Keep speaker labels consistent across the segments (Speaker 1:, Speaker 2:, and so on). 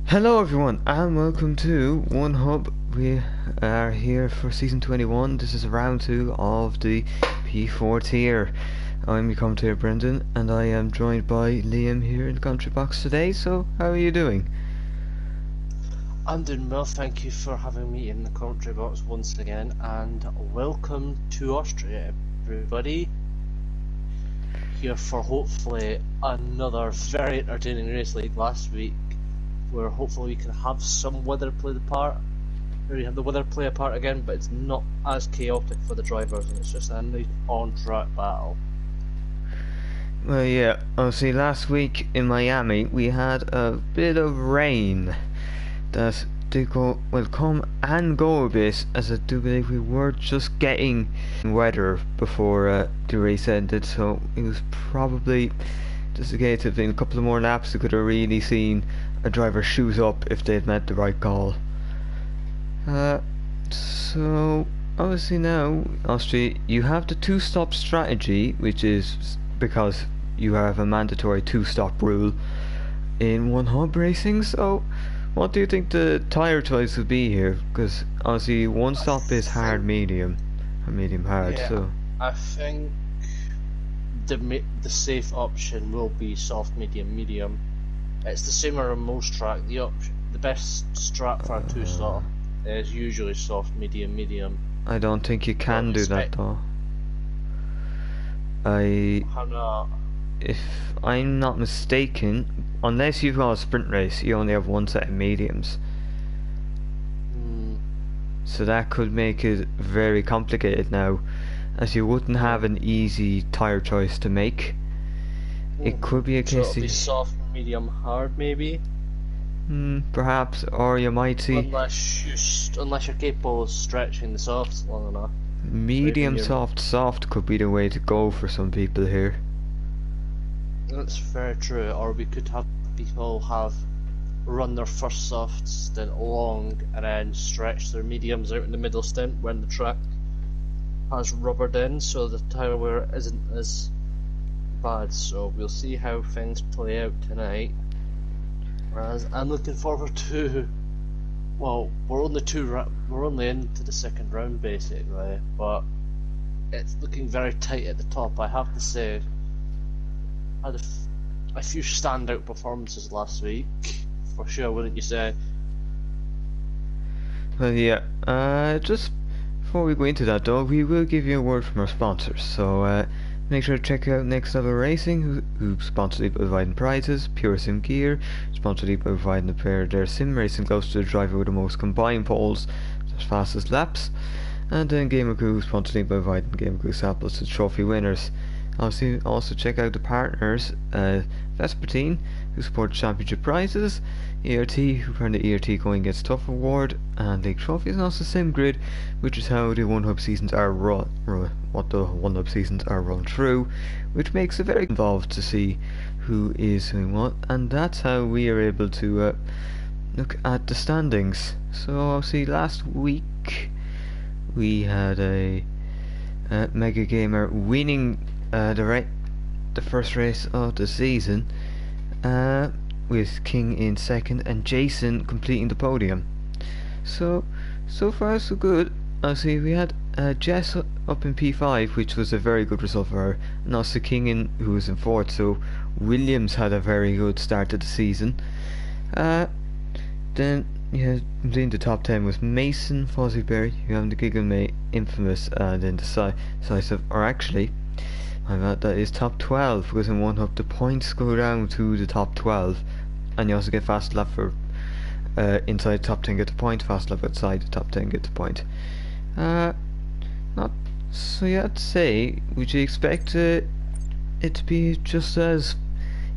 Speaker 1: Hello everyone and welcome to One Hub. We are here for season 21. This is round 2 of the P4 tier. I'm your commentator Brendan and I am joined by Liam here in the country box today. So how are you doing?
Speaker 2: I'm doing well, thank you for having me in the commentary box once again, and welcome to Austria, everybody. Here for hopefully another very entertaining race like last week, where hopefully we can have some weather play the part. Where we have the weather play a part again, but it's not as chaotic for the drivers, and it's just a nice on-track battle.
Speaker 1: Well, yeah, obviously last week in Miami we had a bit of rain that did come and go a bit, as I do believe we were just getting weather before the race ended, so it was probably just a case of in a couple of more laps we could have really seen a driver shoot up if they had made the right call. So obviously now, Austria, you have the two-stop strategy, which is because you have a mandatory two-stop rule in one hub racing. So what do you think the tyre choice would be here? Because obviously one stop is hard medium, or medium hard.
Speaker 2: Yeah,
Speaker 1: so
Speaker 2: I think the safe option will be soft, medium, medium. It's the same on most track. The best strat for a two-stop is usually soft, medium, medium.
Speaker 1: I don't think you can do that though. If I'm not mistaken, unless you've got a sprint race, you only have one set of mediums. So that could make it very complicated now, as you wouldn't have an easy tyre choice to make. It could be a case
Speaker 2: it'll be soft, medium, hard, maybe.
Speaker 1: Perhaps, or you might see
Speaker 2: unless you're capable of stretching the softs long enough.
Speaker 1: Medium, soft could be the way to go for some people here.
Speaker 2: That's very true. Or we could have people run their first soft stint long and then stretch their mediums out in the middle stint when the track has rubbered in, so the tyre wear isn't as bad. So we'll see how things play out tonight. Whereas I'm looking forward to. Well, we're only into the second round basically, but it's looking very tight at the top. I have to say, I had a few standout performances last week, for sure, wouldn't you say?
Speaker 1: Well, yeah. Just before we go into that, though, we will give you a word from our sponsors. So make sure to check out Next Level Racing, who sponsored by providing prizes, Pure Sim Gear, sponsored by providing a pair of their sim racing gloves to the driver with the most combined poles, the fastest laps, and then Gamer Crew, sponsored by providing Gamer Crew samples to trophy winners. Obviously, also check out the partners, Vespertine, who support championship prizes, ERT, who run the ERT Going Gets Tough award, and League trophies, and also SimGrid, which is how the One Hub seasons are run through, which makes it very involved to see who is doing what, and that's how we are able to look at the standings. So obviously last week we had a Mega Gamer winning the first race of the season, with King in second and Jason completing the podium. So far so good. See, we had Jess up in P5, which was a very good result for her, and also King who was in fourth. So Williams had a very good start to the season. Then you had completing the top 10 was Mason, Fozzieberry, you have the Giggle Infamous, and then decisive, or actually that is top 12, because in one hub the points go down to the top 12, and you also get fast lap for inside the top 10 get the point, fast lap outside the top 10 get the point. Not so you have to say, would you expect it to be just as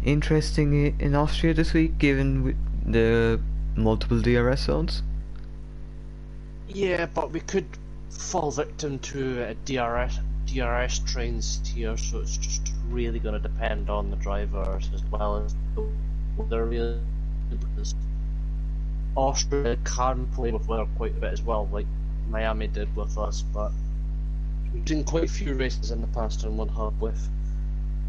Speaker 1: interesting in Austria this week, given the multiple DRS zones?
Speaker 2: Yeah, but we could fall victim to a DRS trains here, so it's just really going to depend on the drivers as well as the weather, really, because Austria can play with weather quite a bit as well, like Miami did with us, but we've done quite a few races in the past in one hub with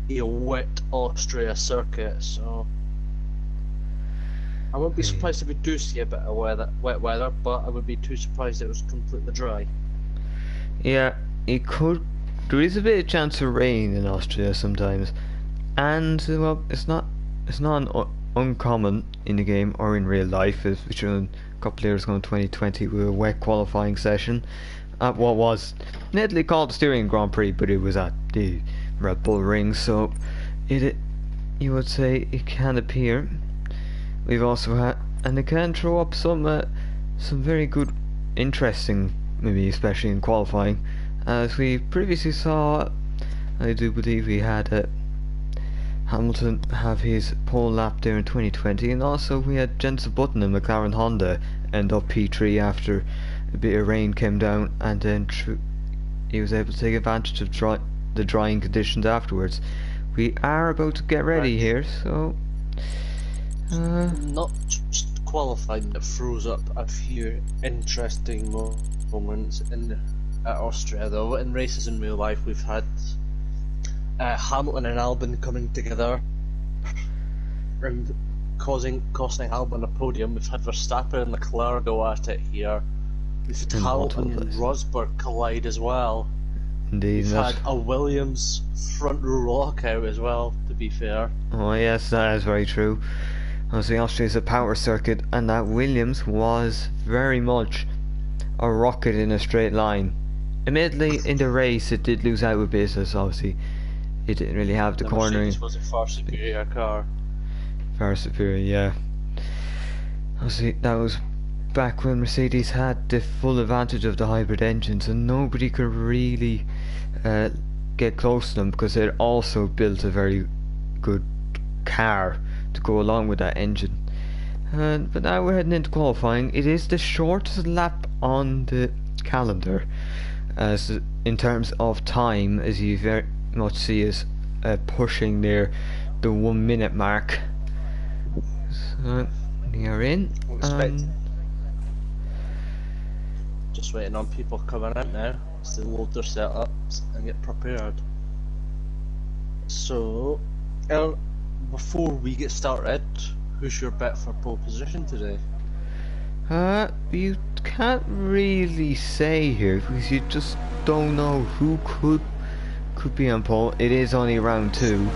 Speaker 2: a wet Austria circuit, so I wouldn't be
Speaker 1: Yeah.
Speaker 2: surprised if we do see a bit of wet weather, but I would be too surprised if it was completely dry.
Speaker 1: Yeah, it could. There is a bit of chance of rain in Austria sometimes, and well, it's not uncommon in the game or in real life. As we showed a couple of years ago in 2020 with a wet qualifying session at what was neatly called the Styrian Grand Prix, but it was at the Red Bull Ring, so it you would say it can appear. We've also had, and it can throw up some very good, interesting, maybe especially in qualifying, as we previously saw. I do believe we had Hamilton have his pole lap there in 2020, and also we had Jenson Button and McLaren Honda end up P3 after a bit of rain came down, and then he was able to take advantage of the drying conditions afterwards. We are about to get ready
Speaker 2: Right.
Speaker 1: here, so
Speaker 2: Not just qualifying that throws up a few interesting moments in Austria, though. In races in real life, we've had Hamilton and Albon coming together and costing Albon a podium. We've had Verstappen and Leclerc go at it here. We've had
Speaker 1: In multiple
Speaker 2: Hamilton and
Speaker 1: places.
Speaker 2: Rosberg collide as well.
Speaker 1: Indeed,
Speaker 2: We've
Speaker 1: that.
Speaker 2: had a Williams front row lockout as well, to be fair.
Speaker 1: Oh yes, that is very true. Obviously, Austria is a power circuit, and that Williams was very much a rocket in a straight line. Admittedly, in the race, it did lose out a bit, as obviously it didn't really have the cornering.
Speaker 2: Mercedes was a far superior car.
Speaker 1: Far superior, yeah. Obviously, that was back when Mercedes had the full advantage of the hybrid engines, and nobody could really get close to them because they'd also built a very good car to go along with that engine. But now we're heading into qualifying. It is the shortest lap on the calendar, as in terms of time, as you very much see us pushing near the 1 minute mark. So we are in.
Speaker 2: Just waiting on people coming in now to load their setups and get prepared. So, before we get started, who's your bet for pole position today?
Speaker 1: You can't really say here because you just don't know who could be on pole. It is only round 2.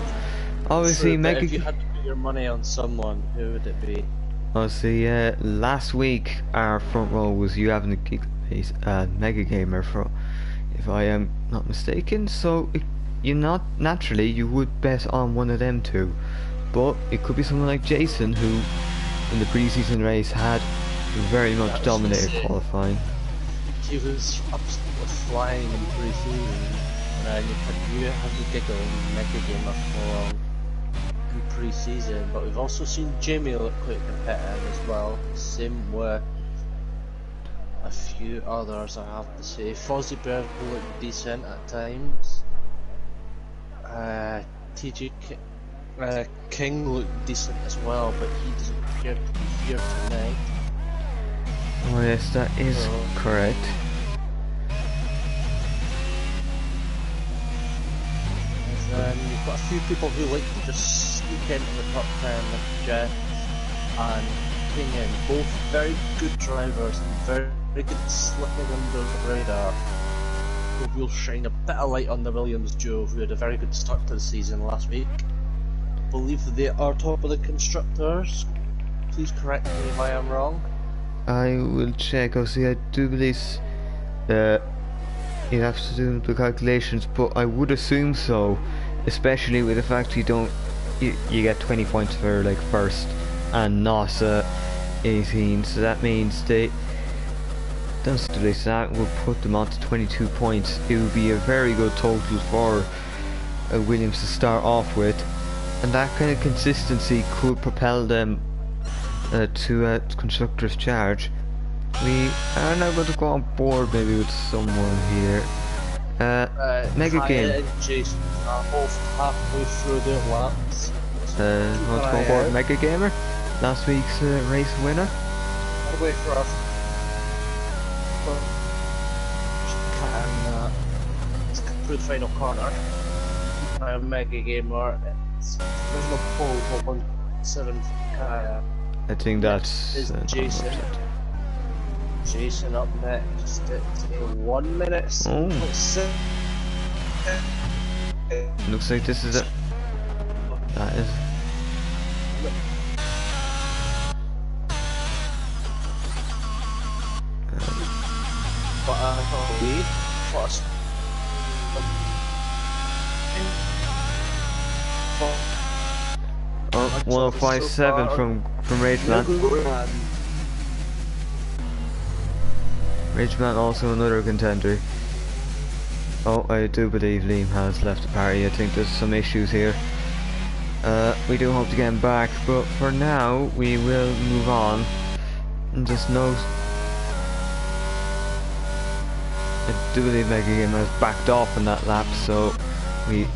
Speaker 1: Obviously,
Speaker 2: True, but if you had to put your money on someone, who would it be?
Speaker 1: Obviously, last week our front row was you having a Mega Gamer, for, if I am not mistaken. So naturally you would bet on one of them two, but it could be someone like Jason, who in the preseason race had very much dominated qualifying.
Speaker 2: He was absolutely flying in pre-season, and you had the giggle and Mega Gamer for in pre-season, but we've also seen Jamie look quite competitive as well. Same with a few others, I have to say. Fozzie Bird looked decent at times. TJ King looked decent as well, but he doesn't appear to be here tonight.
Speaker 1: Oh yes, that is correct.
Speaker 2: And you've got a few people who like to just sneak into the top 10, like Jet and Kingan, both very good drivers and very good slipping under the radar. Who will shine a bit of light on the Williams duo, who had a very good start to the season last week. I believe they are top of the constructors. Please correct me if I am wrong.
Speaker 1: I will check. Obviously, I do believe you have to do the calculations, but I would assume so, especially with the fact you get 20 points for like first and not 18, so that means that will put them on to 22 points. It would be a very good total for Williams to start off with, and that kind of consistency could propel them to constructor's charge. We are now going to go on board maybe with someone here. Mega Game.
Speaker 2: And Jason are both halfway through their laps.
Speaker 1: Want to go on board Mega Gamer? Last week's race winner.
Speaker 2: I'll wait for us. Let's come through the final corner. Mega Gamer. There's no pole for 1.7 Kaya.
Speaker 1: I think
Speaker 2: Next
Speaker 1: that's
Speaker 2: is Jason. Jason up next. It's 1 minute.
Speaker 1: Oh. Looks like this is it. That is.
Speaker 2: But lead first.
Speaker 1: Oh, 1057 from Rageman. Rageman also another contender. Oh, I do believe Liam has left the party. I think there's some issues here. We do hope to get him back, but for now we will move on. And just know I do believe Mega Game has backed off in that lap, so we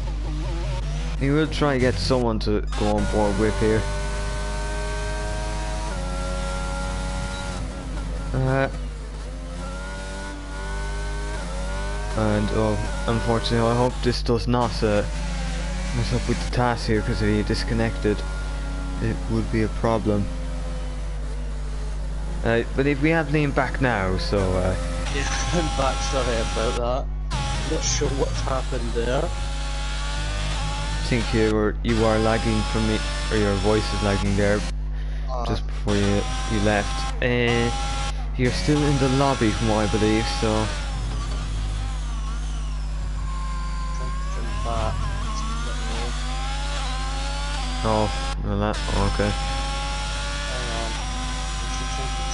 Speaker 1: will try to get someone to go on board with here. And unfortunately, I hope this does not mess up with the task here, because if he disconnected, it would be a problem. But if we have Liam back now, so
Speaker 2: yeah, I'm back. Sorry about that. Not sure what's happened there.
Speaker 1: I think you are lagging from me, or your voice is lagging there just before you left. You're still in the lobby, from what I believe, so. Oh, well that, okay.
Speaker 2: Hang on, I should change to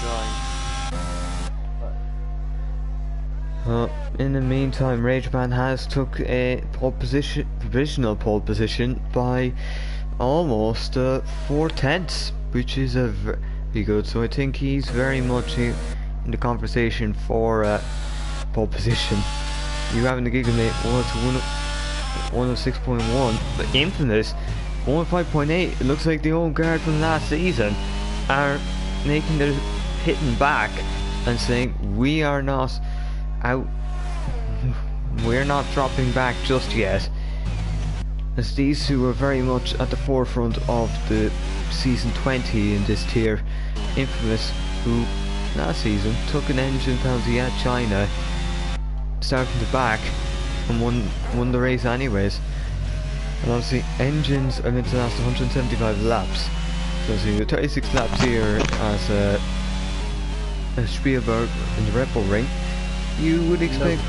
Speaker 2: join.
Speaker 1: In the meantime, Rageman has took a provisional pole position by almost 4/10, which is a very good. So I think he's very much in the conversation for pole position. You having the Gigamate 106.1, but Infamous 105.8. It looks like the old guard from last season are making their hitting back and saying we are not out. We're not dropping back just yet, as these two were very much at the forefront of the season 20 in this tier. Infamous, who last season took an engine penalty at China, starting to back and won the race anyways. And obviously engines are meant to last 175 laps, so see the 36 laps here as Spielberg in the Red Bull ring. You would expect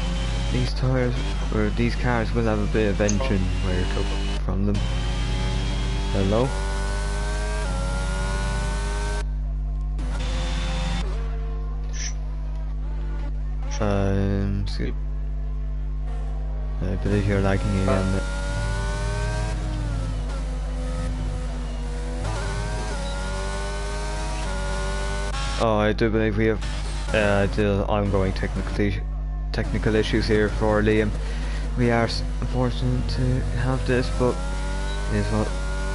Speaker 1: these tires, or these cars, will have a bit of engine wear from them. Hello? I believe you're lagging again. Oh, I do believe we have still ongoing technical issues here for Liam. We are unfortunate to have this, but it is what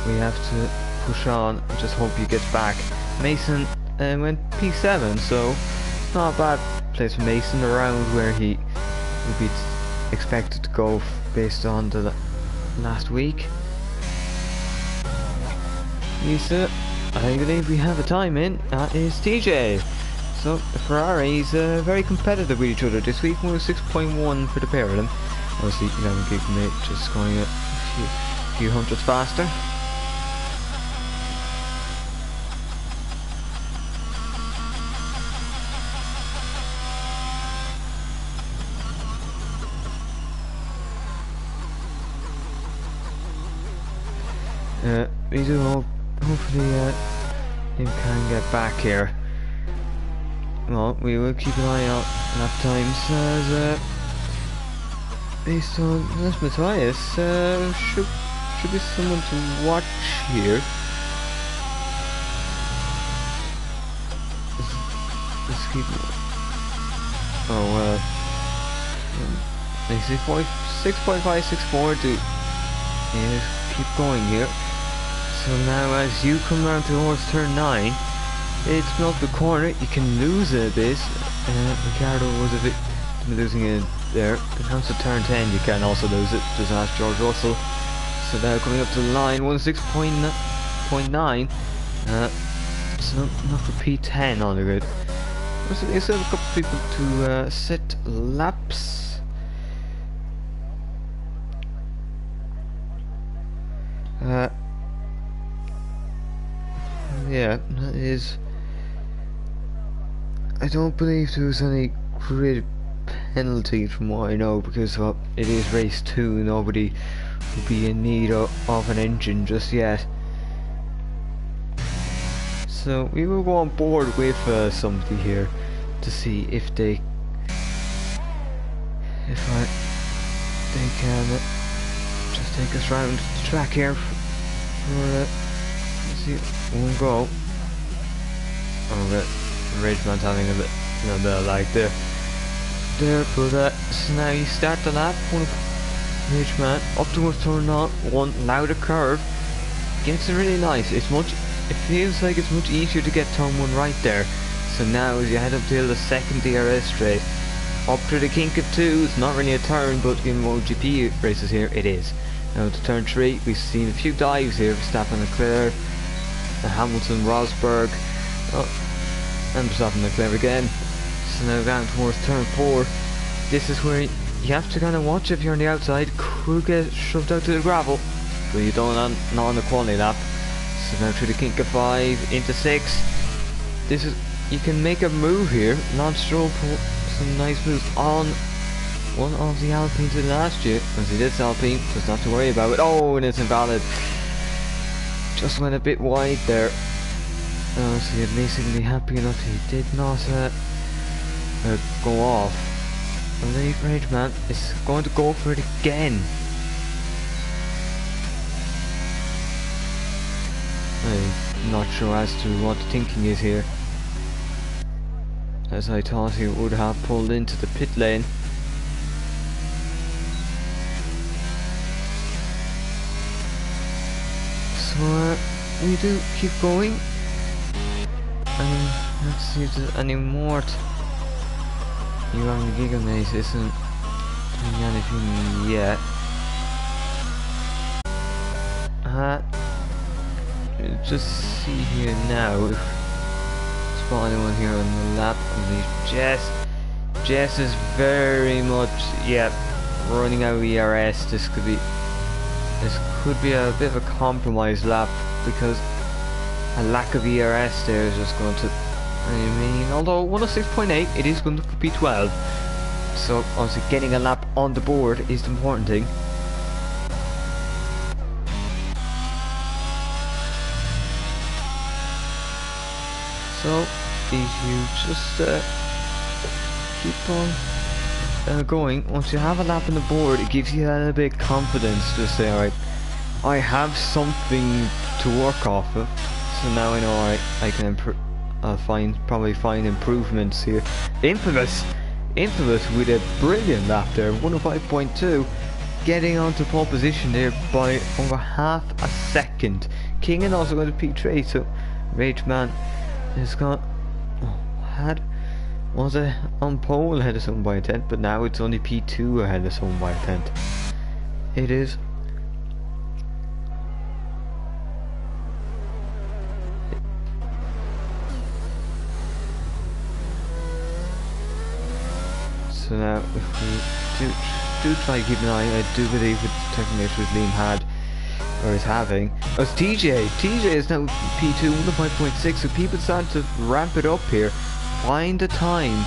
Speaker 1: we have to push on and just hope he gets back. Mason went P7, so it's not a bad place for Mason, around where he would be expected to go based on the last week. Lisa, I believe we have a time in. That is TJ. So Ferraris very competitive with each other this week. 6.1 for the pair of them. Obviously, 11 Gigamate just going a few hundreds faster. We do hope, hopefully him can get back here. Well, we will keep an eye out lap times as based on this Matthias should be someone to watch here. Let's keep. Oh, they say 6.564 to keep going here. So now as you come around to horse turn 9, it's not the corner, you can lose a bit. Ricardo was a bit losing it there. It comes to turn 10, you can also lose it. Just ask George Russell. So now coming up to the line, 16.9. So not for P10 on the grid. So they still have a couple of people to set laps. Yeah, that is. I don't believe there was any grid penalty from what I know, because it is race 2. Nobody will be in need of an engine just yet. So we will go on board with somebody here to see if they can just take us round the track here for let's see, one go. Oh, the race man's having a little bit of lag there. But so now you start the lap. One rage man up towards turn on one, louder curve. Gets it really nice. It feels like it's much easier to get turn 1 right there. So now as you head up till the second DRS straight, up to the kink of 2, it's not really a turn, but in MotoGP races here it is. Now to turn 3, we've seen a few dives here, Verstappen, Leclerc, Hamilton, Rosberg, and Verstappen, Leclerc again. So now down towards turn 4, this is where you have to kind of watch if you're on the outside, could get shoved out to the gravel, but you don't not on the quality lap. So now through the kink of 5 into 6. You can make a move here. Lance Stroll put some nice moves on one of the Alpines in last year. As he did Alpine, doesn't have to worry about it. Oh, and it's invalid. Just went a bit wide there. So you're basically happy enough he did not go off. And the Rage Man is going to go for it again. I'm not sure as to what the thinking is here, as I thought he would have pulled into the pit lane. So we do keep going, and let's see if there's any more. You on the Gigamaze isn't doing anything yet. Just see here now if spot anyone here on the lap. I believe Jess is very much running out of ERS. This could be a bit of a compromised lap, because a lack of ERS there is just going to, although 106.8, it is going to be 12. So obviously getting a lap on the board is the important thing. So if you just keep on going, once you have a lap on the board, it gives you a little bit of confidence to say, alright, I have something to work off of. So now I know I can probably find improvements here. Infamous with a brilliant lap there, 105.2, getting onto pole position there by over half a second. King also going to P3, so Rage Man has got was it on pole ahead of someone by a tenth, but now it's only P2 ahead of someone by a tenth. It is. So now if we do try to keep an eye, I do believe with the technical issues Liam had, or is having. Oh, it's TJ. TJ is now P2, 105.6, so people start to ramp it up here. Find the time.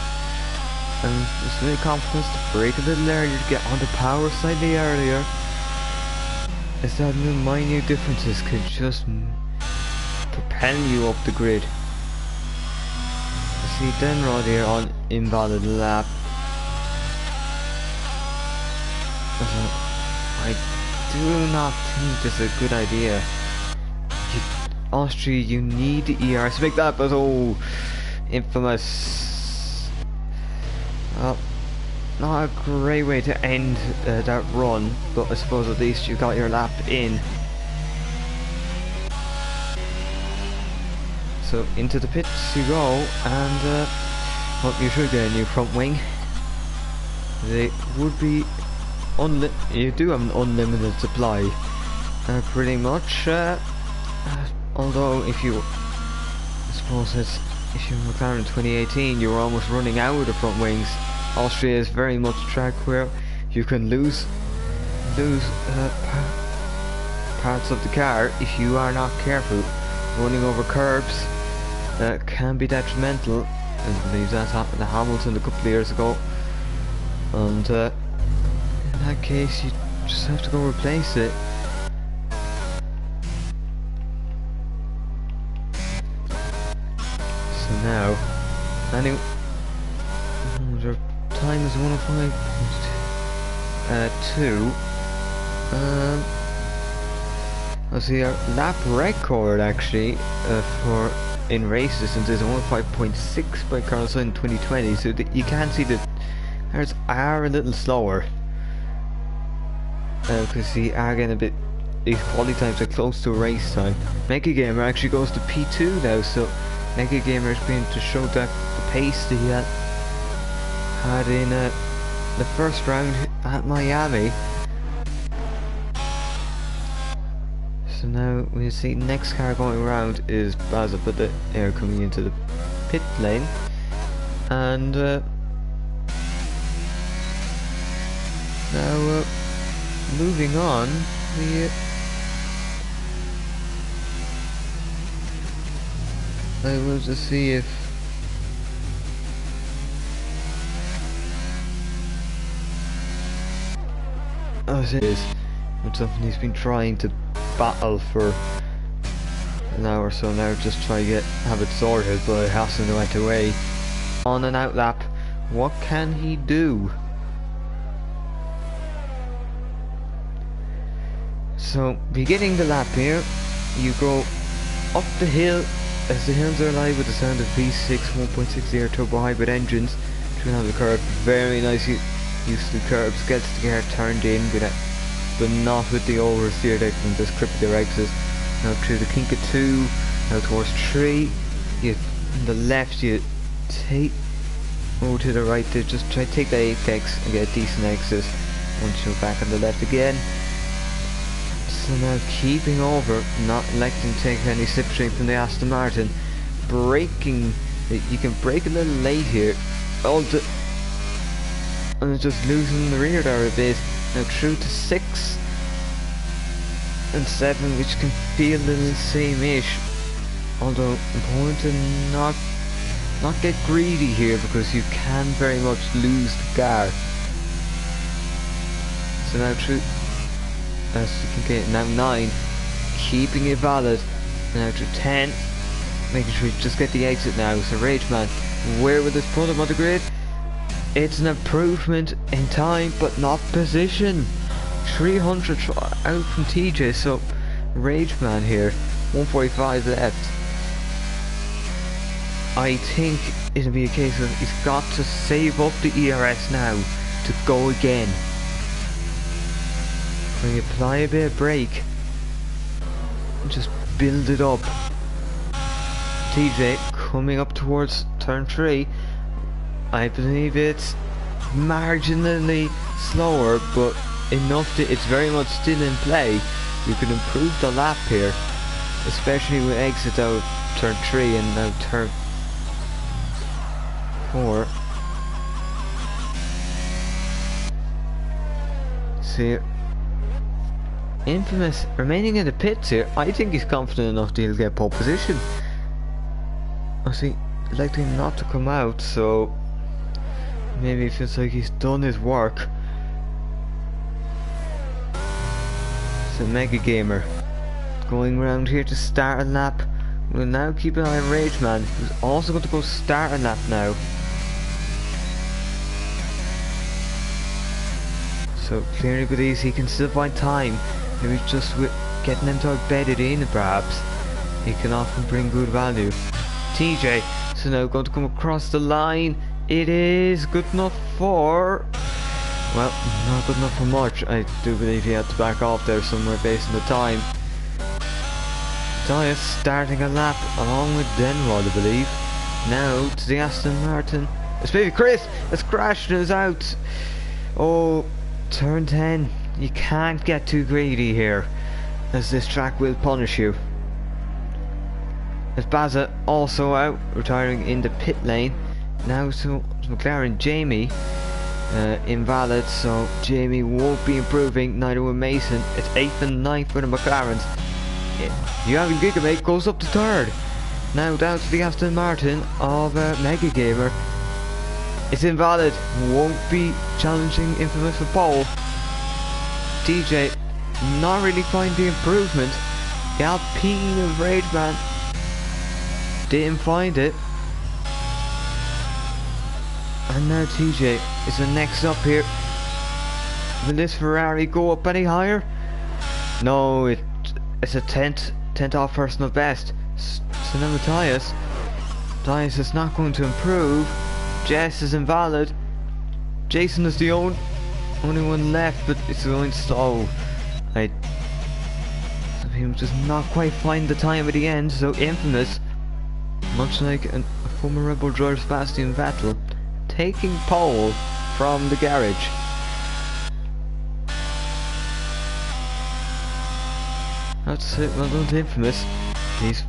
Speaker 1: And there's really confidence to brake a little earlier, to get on the power slightly earlier. As that minute differences could just propel you up the grid. See Denrod here on invalid lap. I do not think this is a good idea. Austria, you need the ERT to make that, but oh, infamous. Well, not a great way to end that run, but I suppose at least you got your lap in. So into the pits you go, and well, you should get a new front wing. They would be you do have an unlimited supply, pretty much. Although if you suppose it's, if you're McLaren in 2018, you were almost running out of the front wings. Austria is very much a track where you can lose parts of the car if you are not careful. Running over curbs can be detrimental. I believe that happened to Hamilton a couple of years ago, and in that case you just have to go replace it. So now, anyway, their time is 105.2. I see our lap record actually for in race distance is 105.6 by Corsa in 2020. So you can see that cars are a little slower because they are getting a bit. These quality times are close to race time. Mega Gamer actually goes to P2 now, so Mega Gamer is going to show that the pace that he had in the first round at Miami. So now we see next car going around is Basil, but the air coming into the pit lane, and now moving on, I will just see if it is. It's something he's been trying to battle for an hour or so now, just try to have it sorted, but it hasn't went away. On an out lap, what can he do? So beginning the lap here, you go up the hill as the hills are alive with the sound of V6 1.6 turbo hybrid engines through the curve. Very nice use of the curbs, gets the car turned in with it, but not with the oversteer that can just cripple the exits. Now through the kink of 2, now towards 3, you on the left you take over to the right to just try to take the apex and get a decent exit. Once you're back on the left again. So now keeping over, not letting take any slipstream from the Aston Martin. Braking, you can brake a little late here. And just losing the rear there a bit. Now through to 6 and 7, which can feel a little same-ish. Although important to not get greedy here, because you can very much lose the car. So now through, as you can get now 9, keeping it valid. Now through 10, making sure you just get the exit now. So Rageman, where will this put him on the grid? It's an improvement in time, but not position. 300 out from TJ, so Rageman here, 145 left. I think it'll be a case of he's got to save up the ERS now to go again. When you apply a bit of brake, just build it up. TJ coming up towards turn 3. I believe it's marginally slower, but enough that it's very much still in play. You can improve the lap here, especially with exit out of turn 3 and now turn 4. See, Infamous remaining in the pits here. I think he's confident enough that he'll get pole position. I see, I'd like him not to come out, so maybe it feels like he's done his work. So Mega Gamer going around here to start a lap. We'll now keep an eye on Rageman, who's also going to go start a lap now. So clearly with these he can still find time. Maybe just with getting them to embedded in perhaps, he can often bring good value. TJ, so now going to come across the line. It is good enough for, well, not good enough for much. I do believe he had to back off there somewhere based on the time. Dias starting a lap along with Denrod, I believe. Now to the Aston Martin. It's maybe Chris has crashed and is out. Oh, turn 10. You can't get too greedy here, as this track will punish you. As Baza also out, retiring in the pit lane. Now so McLaren Jamie invalid, so Jamie won't be improving, neither will Mason. It's 8th and 9th for the McLarens. Young Gigamate goes up to 3rd. Now down to the Aston Martin of Mega Gamer. It's invalid, won't be challenging Infamous for pole. DJ not really finding the improvement. The Alpine of Rageman didn't find it. And now TJ is the next up here. Will this Ferrari go up any higher? No, it's a 10th off personal best. So now Matthias is not going to improve. Jess is invalid. Jason is the only one left, but it's going slow. So he just not quite find the time at the end. So Infamous, much like a former Red Bull driver Sebastian Vettel, taking pole from the garage. That's it, well done to Infamous. He's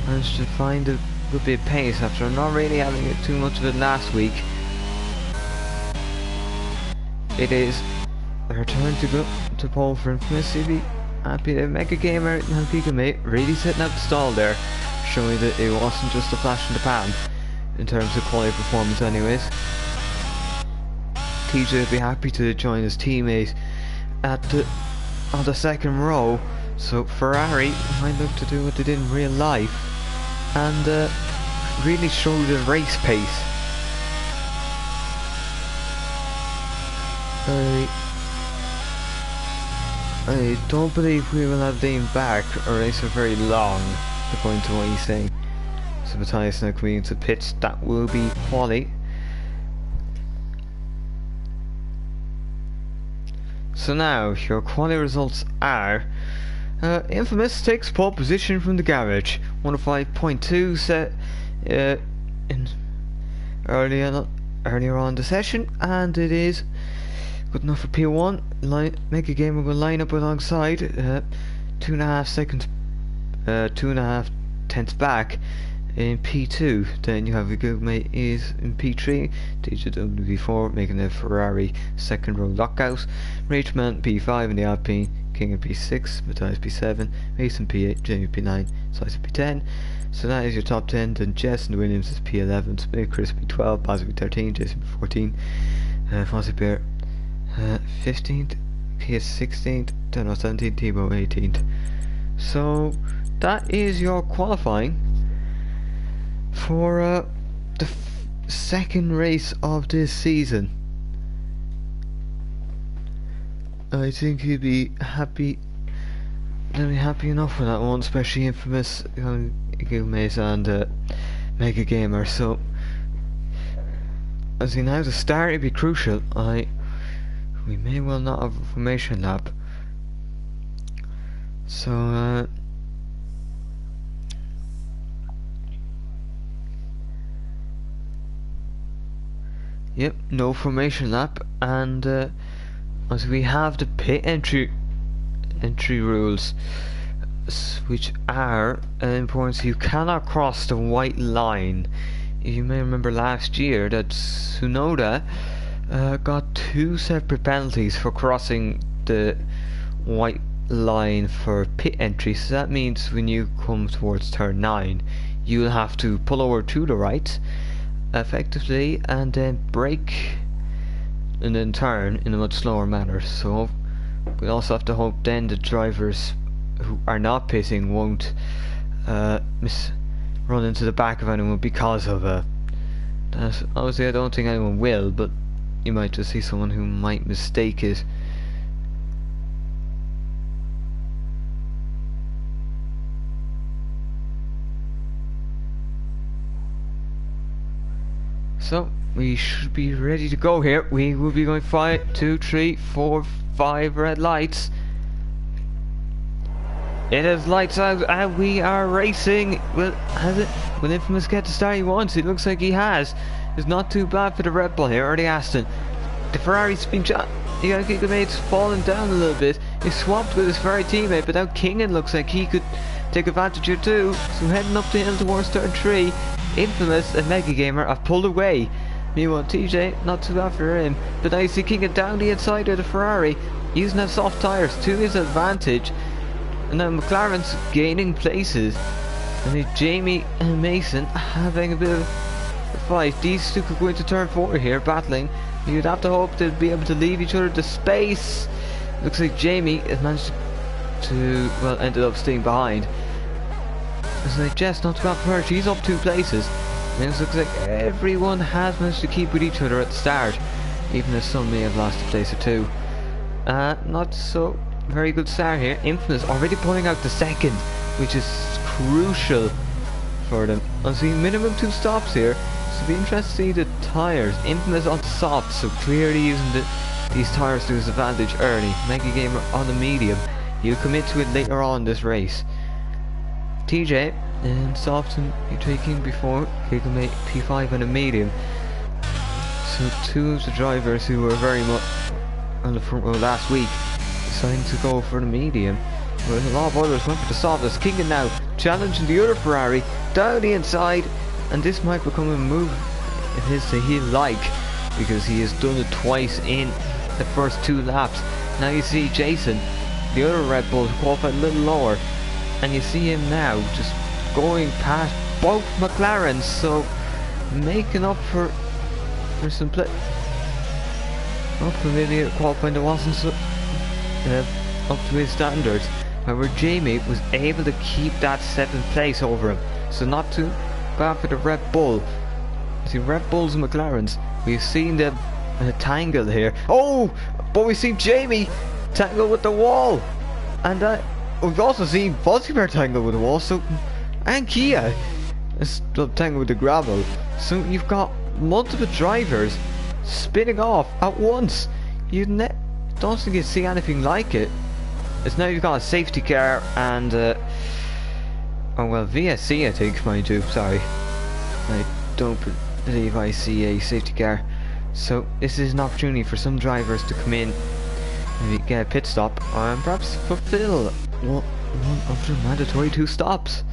Speaker 1: managed to find a good bit of pace after not really having it too much of it last week. It is their turn to go to pole for Infamous. He'd be happy to Mega Gamer and Gigamate really setting up the stall there, showing that it wasn't just a flash in the pan in terms of quality performance anyways. TJ would be happy to join his teammate on the 2nd row, so Ferrari might look to do what they did in real life and really show the race pace. I don't believe we will have Dane back or race for very long, according to what he's saying. So Matthias now coming into pits, that will be quali. So now your quali results are Infamous takes pole position from the garage, 105.2 set in earlier on the session, and it is good enough for P1. Mega Gamer will line up alongside 2.5 seconds, 2.5 tenths back in P2. Then you have a good mate is in P3, DJWV4 making the Ferrari 2nd row lockout, Rageman P5 in the Alpine, King in P6, Matthias P7, Mason P8, Jamie P9, Slicer P10. So that is your top 10. Then Jess and Williams is P11, Smith Chris P12, Baz P13, Jason P14, Fonzie Bear 15th, Kia 16th, Dano 17th, Timo 18th. So that is your qualifying for the 2nd race of this season. I think you'd be happy. They'll be happy enough with that one, especially Infamous, Gilmaze and Mega Gamer. So as in now the start would be crucial. We may well not have a formation lap. So yep, no formation lap, and as we have the pit entry rules, which are important. You cannot cross the white line. You may remember last year that Tsunoda got 2 separate penalties for crossing the white line for pit entry. So that means when you come towards turn 9, you'll have to pull over to the right effectively and then brake and then turn in a much slower manner. So we also have to hope then the drivers who are not pitting won't run into the back of anyone because of that. Obviously I don't think anyone will, but you might just see someone who might mistake it. So we should be ready to go here. We will be going 5, 2, 3, 4, 5 red lights. It is lights out and we are racing. Will Infamous get the start he wants? It looks like he has. It's not too bad for the Red Bull here, or the Aston. The Ferrari's been shot. The Gigamate's fallen down a little bit. He swapped with his Ferrari teammate, but now Kingen looks like he could take advantage here too. So heading up the hill towards turn 3. Infamous and Mega Gamer have pulled away. Meanwhile, TJ, not too bad for him. But now you see King down the inside of the Ferrari, using those soft tyres to his advantage. And now McLaren's gaining places. And then Jamie and Mason having a bit of a fight. These two could go into turn 4 here, battling. You'd have to hope they'd be able to leave each other to space. Looks like Jamie has managed to, well, ended up staying behind. It's like Jess, not too bad for her. She's up 2 places. And it looks like everyone has managed to keep with each other at the start, even as some may have lost a place or 2. Not so very good start here. Infamous already pulling out the second, which is crucial for them. I see minimum 2 stops here, so it'll be interesting to see the tyres. Infamous on soft, so clearly using these tyres to his advantage early. Mega Gamer on the medium. He'll commit to it later on this race. TJ and soft and you're taking before he can make P5 on a medium. So 2 of the drivers who were very much on the front row last week deciding to go for the medium. But a lot of others went for the soft. As King now challenging the other Ferrari down the inside, and this might become a move of his that he'll like, because he has done it twice in the first 2 laps. Now you see Jason, the other Red Bull, qualified a little lower, and you see him now just going past both McLarens, so making up for some play. Maybe qualifying that wasn't so up to his standards. However, Jamie was able to keep that 7th place over him, so not too bad for the Red Bull. See, Red Bulls and McLarens, we've seen them tangle here. Oh, but we've seen Jamie tangle with the wall, and we've also seen Volkswagen tangle with the wall. So, and Kia is tangle with the gravel. So you've got multiple drivers spinning off at once. You don't think you'd see anything like it. It's now you've got a safety car and oh well, VSC I think, mind you. Sorry, I don't believe I see a safety car. So this is an opportunity for some drivers to come in, maybe get a pit stop, and perhaps fulfill one of the mandatory 2 stops.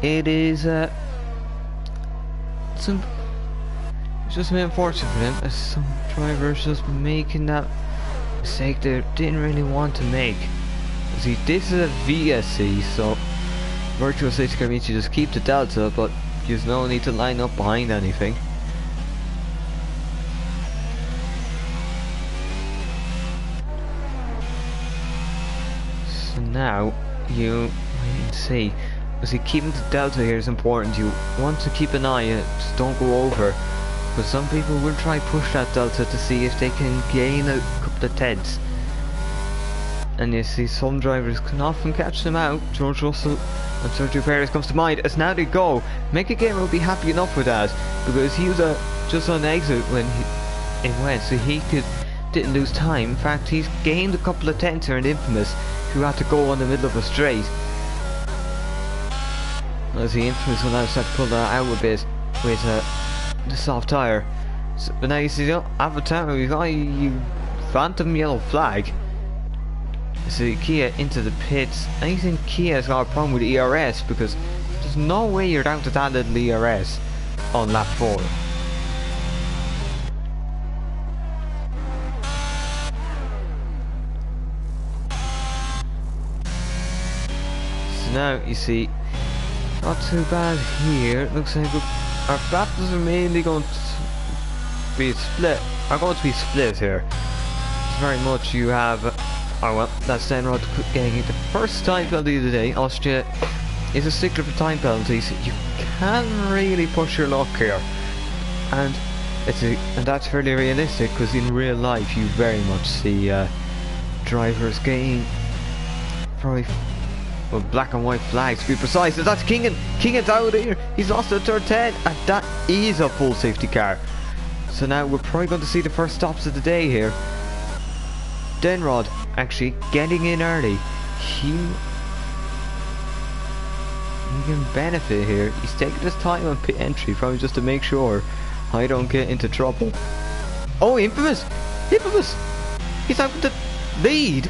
Speaker 1: It is it's just unfortunate for them, as some drivers just making that mistake they didn't really want to make. See, this is a VSC, so virtual safety car means you just keep the delta, but there's no need to line up behind anything. So now you can see. See, keeping the delta here is important. You want to keep an eye on it, just don't go over. But some people will try push that delta to see if they can gain a couple of tenths. And you see some drivers can often catch them out. George Russell and Sergio Perez comes to mind. As now they go, Mega Gamer will be happy enough with that, because he was just on exit when it went, so he didn't lose time. In fact, he's gained a couple of tenths here in Infamous, who had to go on the middle of a straight. As the Infamous will now start to pull that out a bit with the soft tyre. So, but now you see, Avatar, we've got you phantom yellow flag. So Kia into the pits. I think Kia's got a problem with ERS, because there's no way you're down to that little ERS on lap 4. So now you see, not too bad here. It looks like our battles are mainly going to be split. Here. It's very much you have. Oh well, that's Denrod getting the first time penalty of the day. Austria is a stickler for time penalties. You can really push your luck here, and that's fairly realistic, because in real life you very much see drivers gain probably. Well, black and white flags to be precise. And that's Kingan. Kingan's out here. He's lost the turn 10, and that is a full safety car. So now we're probably going to see the first stops of the day here. Denrod actually getting in early. He can benefit here. He's taking his time on pit entry, probably just to make sure I don't get into trouble. Oh, Infamous! Infamous! He's out with the Lead?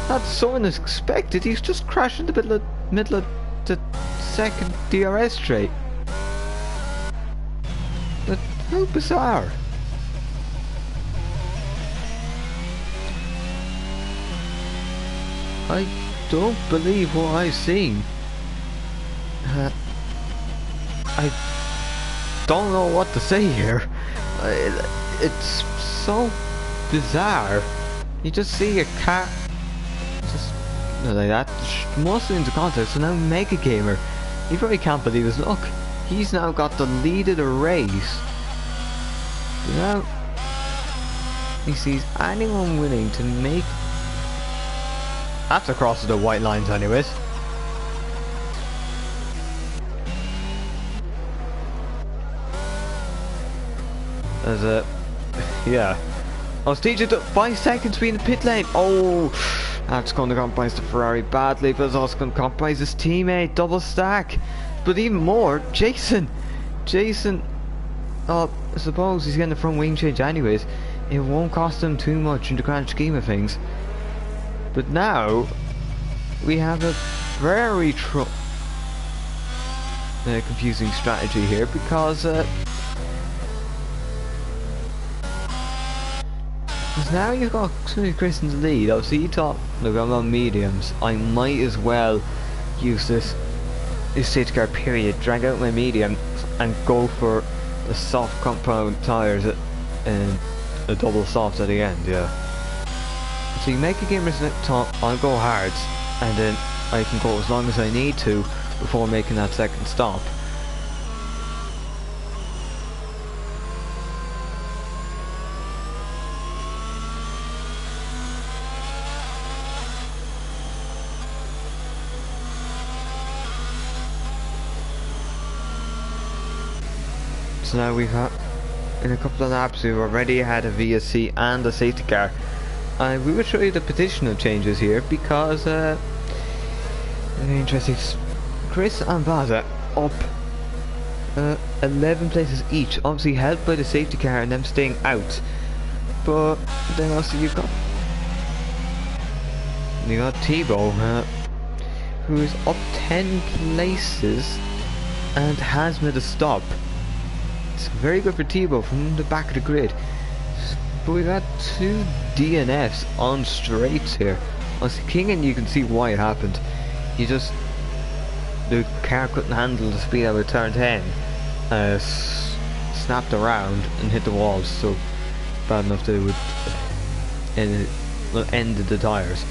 Speaker 1: That's so unexpected. He's just crashed in the middle of the second DRS straight. But how bizarre. I don't believe what I've seen. I don't know what to say here. It's so bizarre. You just see a car just like that, mostly into context, so now Mega Gamer, he probably can't believe his luck. He's now got the lead of the race. Now he sees anyone willing to make... That's across the white lines anyways. There's a... yeah. I was teaching to 5 seconds between the pit lane. Oh, that's going to compromise the Ferrari badly, but it's also going to compromise his teammate. Double stack. But even more, Jason, I suppose he's getting the front wing change anyways. It won't cost him too much in the grand scheme of things. But now we have a very confusing strategy here, because now you've got Chris in the lead. Obviously you thought, look, I'm on mediums, I might as well use this safety car period, drag out my medium and go for the soft compound tyres and a double soft at the end. Yeah, so you make a gamer's thought, I'll go hard and then I can go as long as I need to before making that second stop. So now we've had, in a couple of laps, we've already had a VSC and a safety car. We will show you the positional changes here, because very interesting. Chris and Baza up 11 places each, obviously helped by the safety car and them staying out. But then also you got Thibaut, who is up 10 places and has made a stop. It's very good for Thibaut from the back of the grid. But we've had 2 DNFs on straights here. On King, and you can see why it happened. The car couldn't handle the speed out of turn 10. Snapped around and hit the walls, so bad enough that it would end the tyres.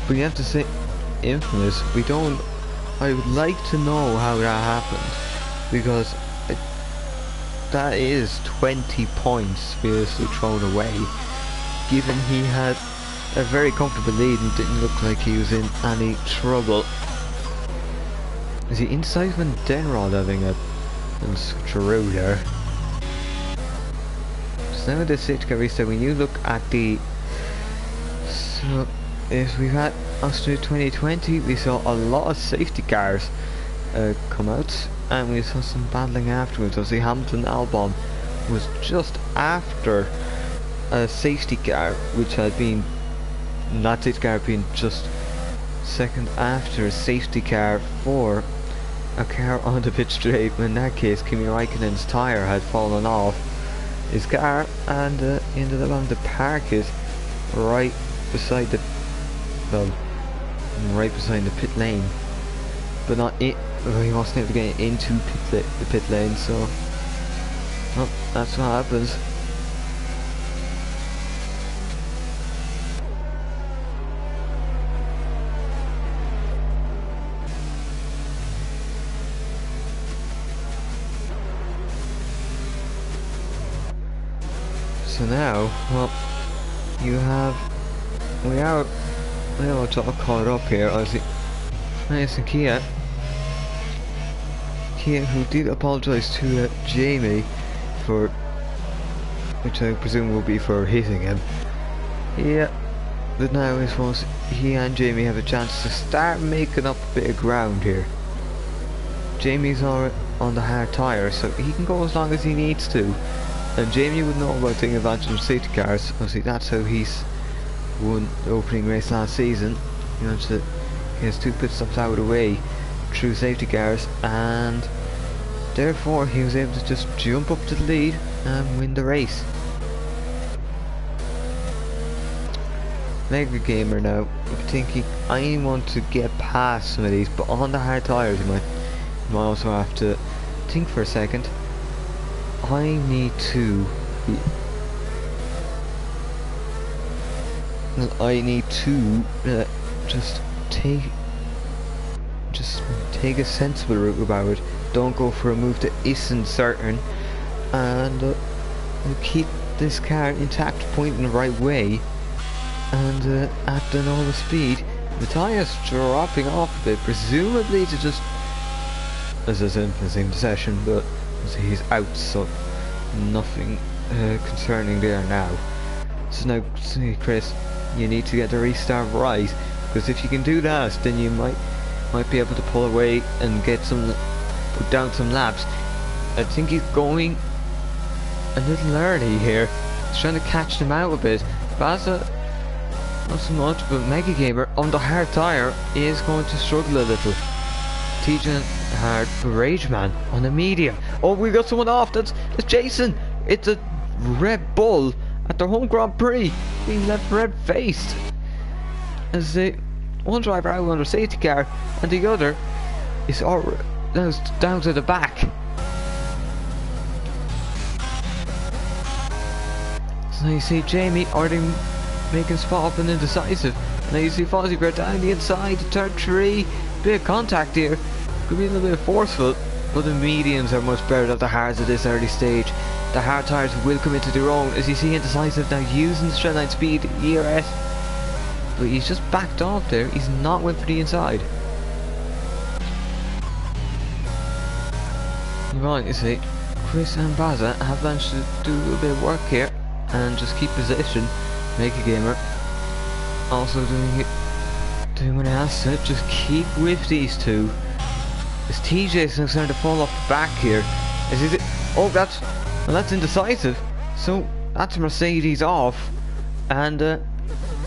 Speaker 1: But you have to say, infamous, I would like to know how that happened, because that is 20 points seriously thrown away, given he had a very comfortable lead and didn't look like he was in any trouble. Is he inside when Denrod having a little switcheroo there? So now the safety car restart, when you look at the... So if we've had Austria 2020, we saw a lot of safety cars come out, and we saw some battling afterwards. Obviously Hamilton Albon was just after a safety car, which had been, that safety car had been just second after a safety car for a car on the pit straight. In that case, Kimi Raikkonen's tyre had fallen off his car, and ended up having to park it right beside the pit lane, but not it. He wasn't able to get into the pit lane, so well, that's what happens. So now, well, we are all caught up here. Obviously, nice and Kia, who did apologise to Jamie for, which I presume will be for hitting him. Yeah, but now I suppose he and Jamie have a chance to start making up a bit of ground here. Jamie's already on the hard tyre, so he can go as long as he needs to And Jamie would know about taking advantage of safety cars. Obviously, that's how he's won the opening race last season. He managed to get his 2 pit stops out of the way through safety cars, and therefore he was able to just jump up to the lead and win the race. Mega Gamer now, thinking I want to get past some of these, but on the hard tyres you might also have to think for a second. I need to just take a sensible route about it. Don't go for a move that isn't certain, and keep this car intact, pointing the right way, and at the normal speed. The tyres dropping off a bit, presumably to just, as I said in the session, but he's out, so nothing concerning there now. So now, see, Chris, you need to get the restart right, because if you can do that, then you might be able to pull away and put down some laps. I think he's going a little early here. He's trying to catch them out a bit. Baza, not so much, but Mega Gamer on the hard tyre is going to struggle a little. TJ hard, Rage Man on the medium. Oh, we got someone off. That's Jason. It's a Red Bull at their home Grand Prix. Being left red faced as the one driver out on the safety car, and the other is down to the back. So now you see Jamie already making spot up and indecisive. Now you see Fozzie Bear down the inside to turn 3. Bit of contact here. Could be a little bit forceful, but the mediums are much better than the hards at this early stage. The hard tyres will come into their own, as you see indecisive now using the straight line speed, ERT. But he's just backed off there. He's not went for the inside. Right, you see, Chris and Baza have managed to do a bit of work here and just keep position. Mega Gamer also doing what he has to, just keep with these two. As TJ's starting to fall off the back here. Oh, that's indecisive. So that's Mercedes off, and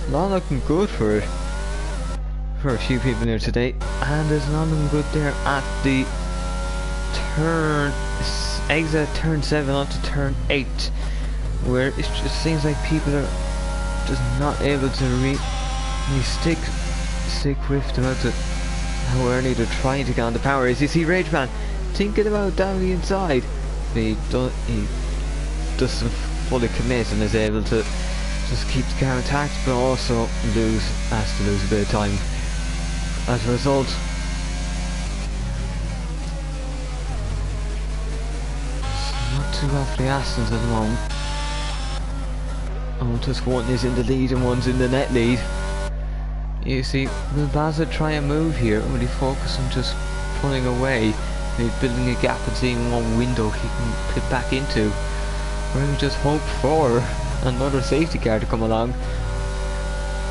Speaker 1: not looking good for a few people here today. And there's not looking good there at the exit turn 7 onto turn 8, where it just seems like people are just not able to really stick with them out to how early they're trying to get on the power. As you see Rage Man thinking about down the inside, he doesn't fully commit and is able to just keep the car intact, but also has to lose a bit of time as a result. So not too bad for the Astons at the moment. Oh, just one is in the lead and one's in the net lead. You see, will Baza try a move here, or will he focus on just pulling away, maybe building a gap and seeing one window he can pit back into? Or will he just hope for another safety car to come along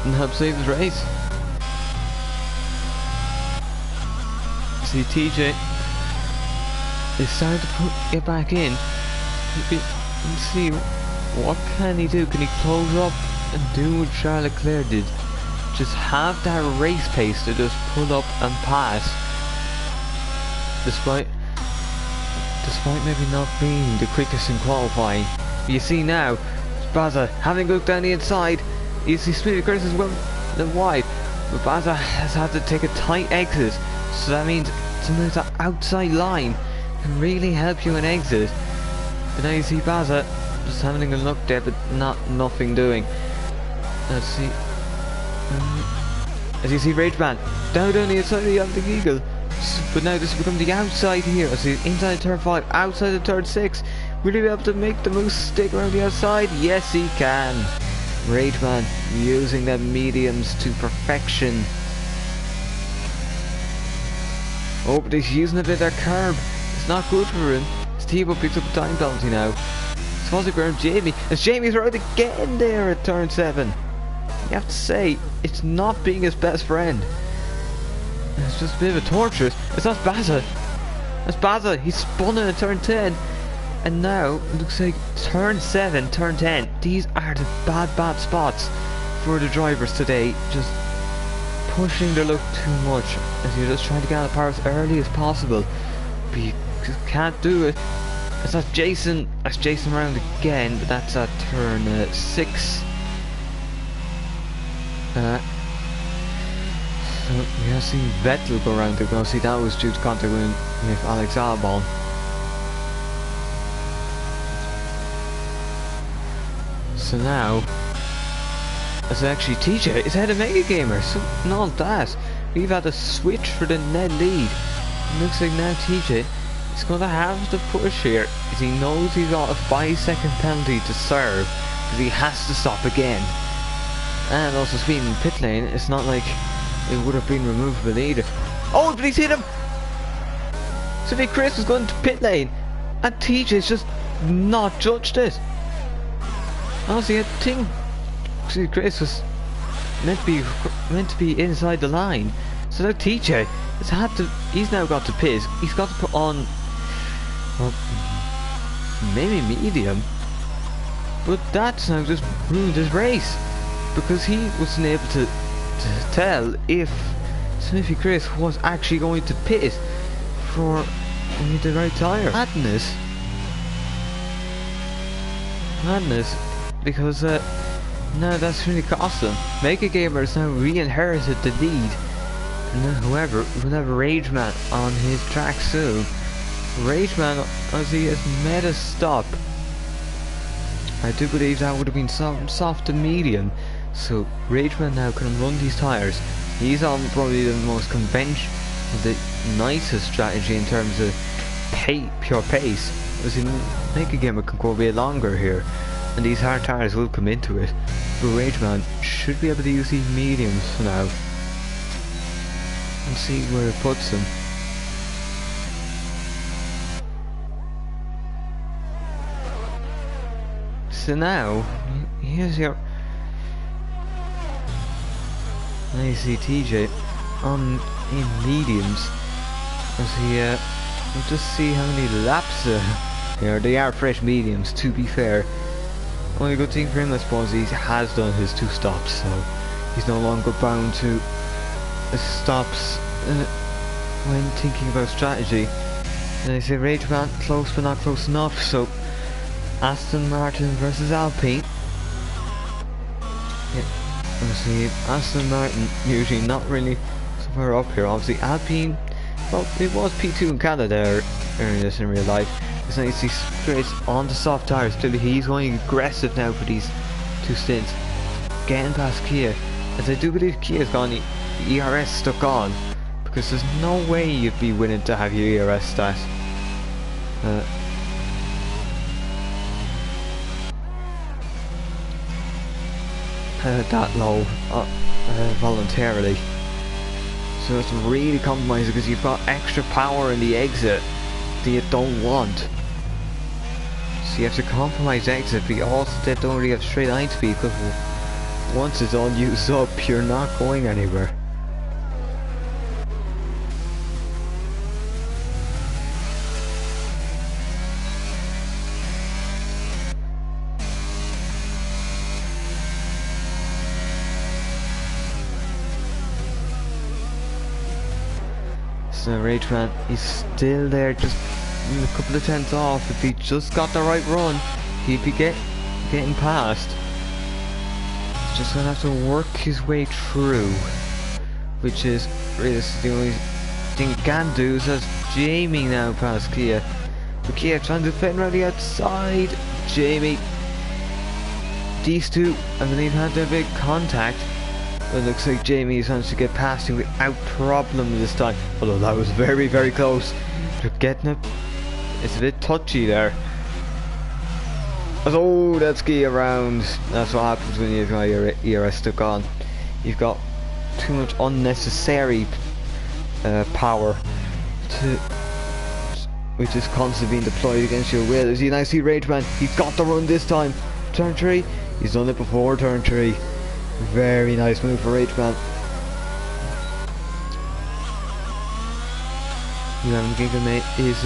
Speaker 1: and help save his race? See, TJ is starting to get back in. Let's see, what can he do? Can he close up and do what Charles Leclerc did? Just have that race pace to just pull up and pass, despite maybe not being the quickest in qualifying. But you see now, Baza having looked down the inside. You see Spielberg is well wide, but Baza has had to take a tight exit, so that means sometimes that outside line can really help you in exit. But now you see Baza just having a look there, but nothing doing. Let's see. As you see Rage Man down on the inside of the Eagle, but now this has become the outside here. I see inside turn 5, outside the turn 6. Will he be able to make the moose stick around the outside? Yes, he can. Rage Man using the mediums to perfection. Oh, but he's using a bit of that curb. It's not good for him. Steve picks up a time penalty now. It's Fozzie and Jamie, as Jamie's right again there at turn 7. You have to say, it's not being his best friend. It's just a bit of a torture. It's not Baza. That's Baza. He's spun in at turn 10. And now, it looks like turn 7, turn 10. These are the bad spots for the drivers today. Just pushing their luck too much as you're just trying to get out of power as early as possible. But you just can't do it. That's Jason around again, but that's at turn 6. So we have seen Vettel go around there. See, that was due to contact with Alex Albon. So now, it's actually TJ is ahead of Mega Gamer. So not that, we've had a switch for the net lead. It looks like now TJ is going to have to push here, as he knows he's got a 5-second penalty to serve, because he has to stop again. And also speeding in pit lane, it's not like it would have been removable either. Oh, but he's hit him! So Chris was going to pit lane, and TJ's just not judged it. Honestly, I think Chris was meant to be inside the line. So now TJ he's now got to pit. He's got to put on, well, maybe medium, but that's now just ruined his race, because he wasn't able to tell if Smithy Chris was actually going to pit for the right tyre. Madness, because now that's really cost him. Mega Gamer has now re-inherited the lead, and however, we'll have Rageman on his track soon. Rageman, as he has made a stop, I do believe that would have been soft to medium, so Rageman now can run these tyres. He's on probably the most conventional, the nicest strategy in terms of pure pace, as in Mega Gamer can go a bit longer here, and these hard tyres will come into it, but Rageman should be able to use these mediums for now and see where it puts him. So now, here's your TJ on in mediums, as he we'll just see how many laps here. They are fresh mediums, to be fair. Only good thing for him, I suppose, he has done his 2 stops, so he's no longer bound to stops when thinking about strategy. And I say Rageman, close but not close enough, so Aston Martin versus Alpine. Yeah, obviously Aston Martin usually not really so far up here. Obviously Alpine, well, it was P2 in Canada earlier this in real life. It's nice to see straight on the soft tyres. Clearly he's going aggressive now for these 2 stints, getting past Kia, as I do believe Kia's got the ERS stuck on, because there's no way you'd be willing to have your ERS stat that low voluntarily. So it's really compromising, because you've got extra power in the exit that you don't want. So you have to compromise exit, but you also don't really have straight line speed, because once it's all used up, you're not going anywhere. So Rageman, he's still there, just a couple of tenths off. If he just got the right run, he'd be getting past. He's just gonna have to work his way through, which is really the only thing he can do. So that's Jamie now past Kia. But Kia trying to defend around the outside. Jamie, these two, I believe, had their big contact. It looks like Jamie has managed to get past him without problem this time. Although that was very, very close. But getting it, it's a bit touchy there. Oh, that's key around. That's what happens when you've got your ERS stuck on. You've got too much unnecessary power which is constantly being deployed against your will. As you now see Rageman, he's got the run this time. Turn 3, he's done it before turn 3. Very nice move for Rageman. You haven't given me is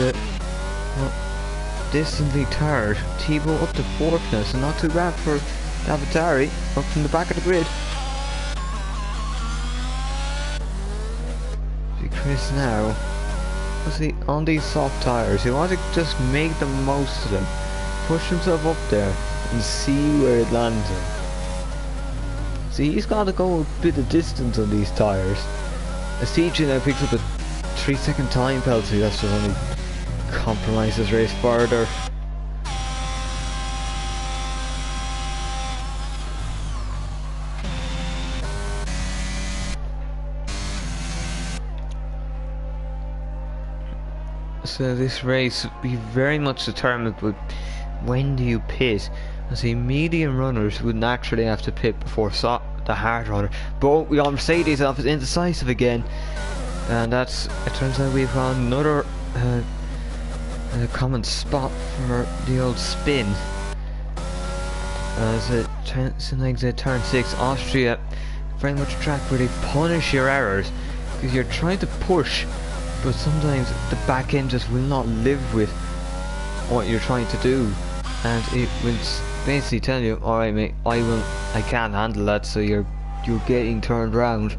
Speaker 1: distantly third. Tebow up to fourth now, so not too bad for Davidari up from the back of the grid. See Chris now. See, on these soft tyres, he wants to just make the most of them, push himself up there and see where it lands him. See, he's got to go a bit of distance on these tyres. As TJ now picks up a 3-second time penalty, that's just only compromise his race further. So this race will be very much determined with when do you pit. I see medium runners would naturally have to pit before the hard runner, but we got Mercedes off as indecisive again, and that's, it turns out we've got another common spot for the old spin. As it turn 6, Austria, very much a track where they punish your errors because you're trying to push, but sometimes the back end just will not live with what you're trying to do, and it will basically tell you, alright mate, I can't handle that, so you're getting turned round.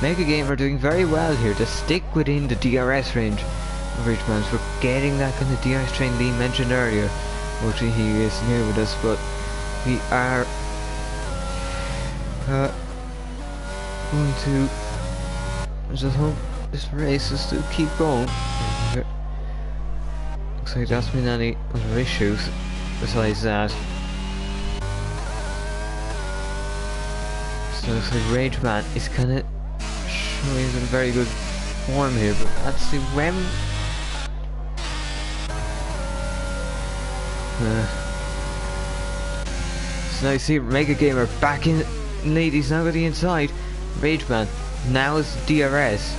Speaker 1: Mega Gamer doing very well here to stick within the DRS range of Richmond. We're getting that kind of DRS train Lee mentioned earlier. Hopefully he is here with us, but we are going to just hope this race will still keep going. Looks like that's been any other issues besides that. So it looks like Rage Man is kind of showing some very good form here, but that's the when. So now you see Mega Gamer back in lead. He's now got the inside. Rage Man now is DRS.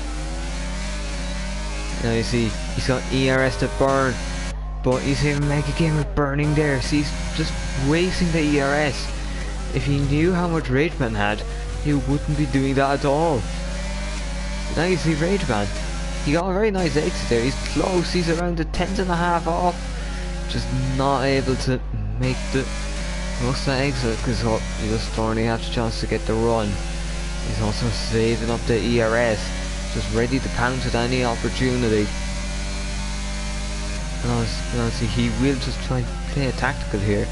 Speaker 1: Now you see he's got ERS to burn, but you see Mega Gamer burning there. See, he's just wasting the ERS. If he knew how much Rage Man had, he wouldn't be doing that at all. Now you see Rage Man. He got a very nice exit there. He's close. He's around the 10.5 off. Just not able to make the most of that exit because he just only have the chance to get the run. He's also saving up the ERS, just ready to pounce at any opportunity. And honestly, he will just try to play a tactical here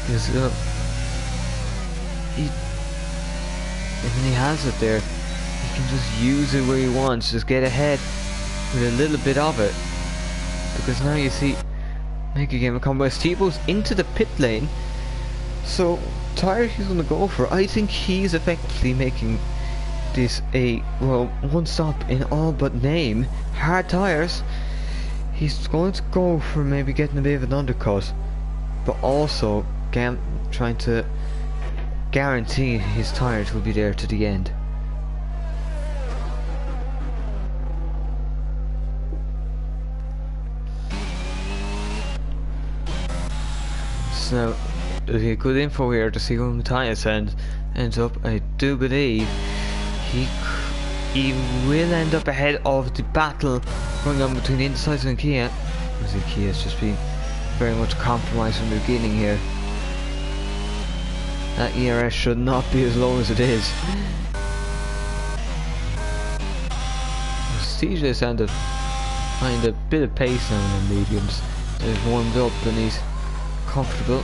Speaker 1: because when he has it there, he can just use it where he wants, just get ahead with a little bit of it. Because now you see Mega Gamer combo as Tebow's into the pit lane. So tire he's gonna go for. I think he's effectively making this a one stop in all but name. Hard tires. He's going to go for maybe getting a bit of an undercut, but also trying to guarantee his tires will be there to the end. So there's a good info here to see where Matthias ends up. I do believe he will end up ahead of the battle going on between Indecisive and Kia. I think Kia's just been very much compromised from the beginning here. That ERS should not be as low as it is. CJ sounded find a bit of pace now in the mediums. He's warmed up and he's comfortable.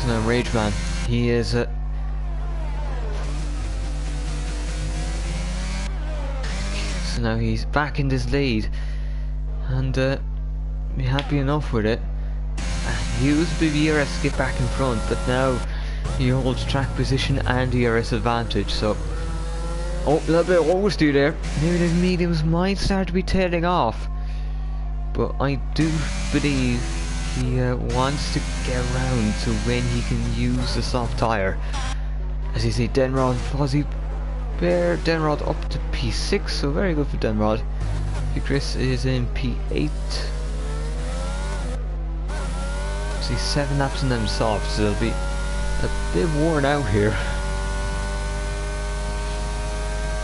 Speaker 1: So now Rage Man, he is so now he's back in this lead and be happy enough with it. Use the ERS to get back in front, but now he holds track position and ERS advantage, so a little bit of oversteer there. Maybe the mediums might start to be tailing off, but I do believe he wants to get around to when he can use the soft tyre. As you see, Denrod, Fozzie Bear, Denrod up to P6, so very good for Denrod. Chris is in P8. See, 7 laps in them soft, so they'll be a bit worn out here.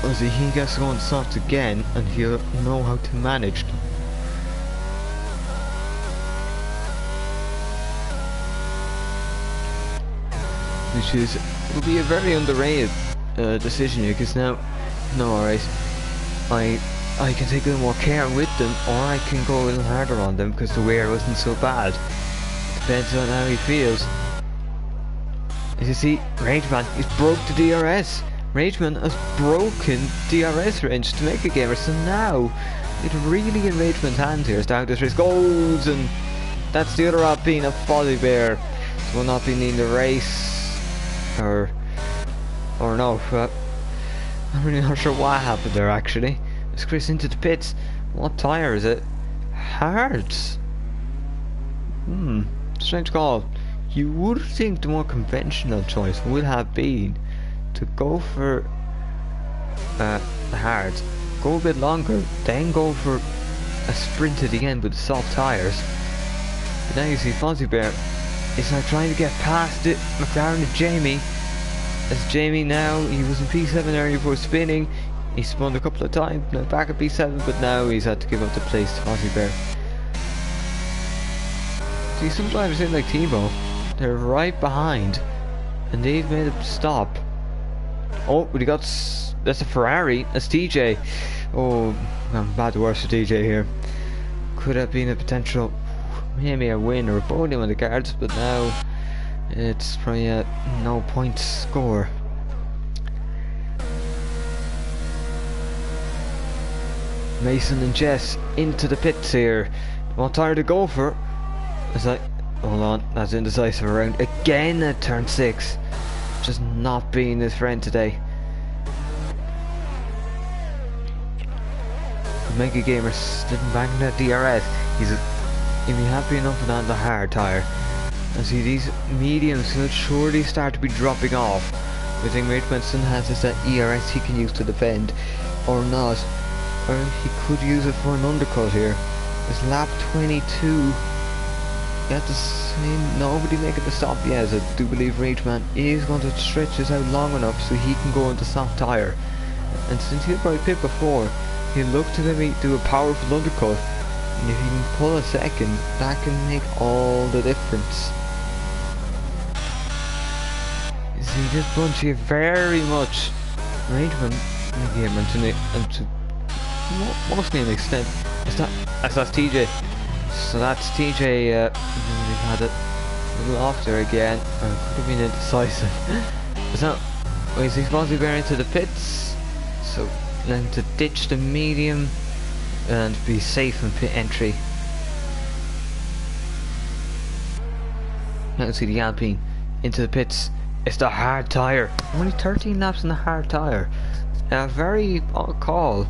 Speaker 1: Obviously he gets to go on softs again and he'll know how to manage them. Which will be a very underrated decision here, because now, no, alright, I can take a little more care with them, or I can go a little harder on them because the wear wasn't so bad. Depends on how he feels. As you see, Rageman, he's broke the DRS. Rageman has broken DRS range to make a gamer, so now it's really in Rageman's hands here as to how this race goes, and that's the other Alpine of Fozzie Bear. So will not be needing the race, or no, I'm really not sure what happened there actually. It's Chris into the pits. What tyre is it? Hards. Strange call. You would think the more conventional choice would have been to go for the hards, go a bit longer, then go for a sprint at the end with the soft tyres. But now you see Fozzie Bear is now trying to get past it. McLaren and Jamie. As Jamie now, he was in P7 earlier before spinning. He spun a couple of times, now back at P7, but now he's had to give up the place to Fozzie Bear. See, some drivers in like Tebow, they're right behind, and they've made a stop. Oh, but that's a Ferrari, that's TJ. Oh, I'm bad to worse for TJ here. Could have been a potential, maybe a win or a podium on the cards, but now it's probably a no point score. Mason and Jess into the pits here. What tyre to go for? Is that, hold on, that's indecisive around again at turn 6. Just not being his friend today. Mega Gamer slipping back in that DRS. He'll be happy enough with that on the hard tyre. And see, these mediums will surely start to be dropping off. I think Rageman still has this ERS he can use to defend, or not. Or he could use it for an undercut here. It's lap 22. Got the same, nobody making the stop yet. I do believe Rageman is going to stretch this out long enough so he can go into soft tyre. And since he'll probably pit before, he'll look to maybe do a powerful undercut. And if he can pull a second, that can make all the difference. You see, this bunch here very much Rageman, and to mostly an extent, that's TJ. So that's TJ. We've had it a little off there again. Could have been indecisive. So we see Fozzie Bear into the pits. So then to ditch the medium and be safe in pit entry. Now see the Alpine into the pits. It's the hard tyre. Only 13 laps in the hard tyre. A very odd call,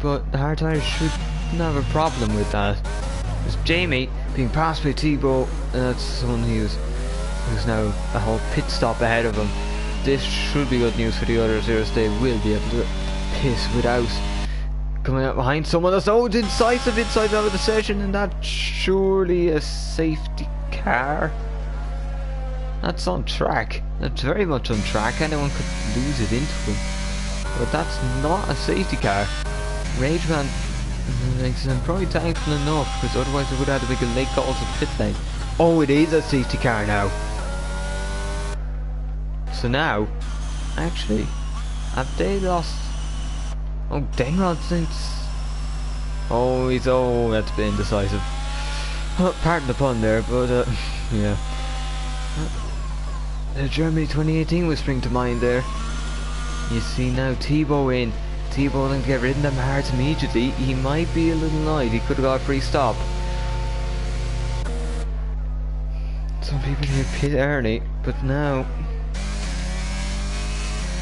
Speaker 1: but the hard tyre should not have a problem with that. There's Jamie being passed by Tebow, and that's someone who's now a whole pit stop ahead of him. This should be good news for the others here, as they will be able to pit without coming out behind someone that's so decisive inside out of the session, and that's surely a safety car. That's on track. That's very much on track. Anyone could lose it into him, but that's not a safety car. Rageman makes him probably thankful enough, because otherwise they would have to make a late call to the pit lane. Oh, it is a safety car now. So now, actually, have they lost? Oh, Dengrod thinks. Oh, that's been indecisive. Pardon the pun there, but yeah. Germany 2018 will spring to mind there. You see now Tebow in. Tebow then get rid of them hards immediately. He might be a little annoyed. He could have got a free stop. Some people here pit early, but now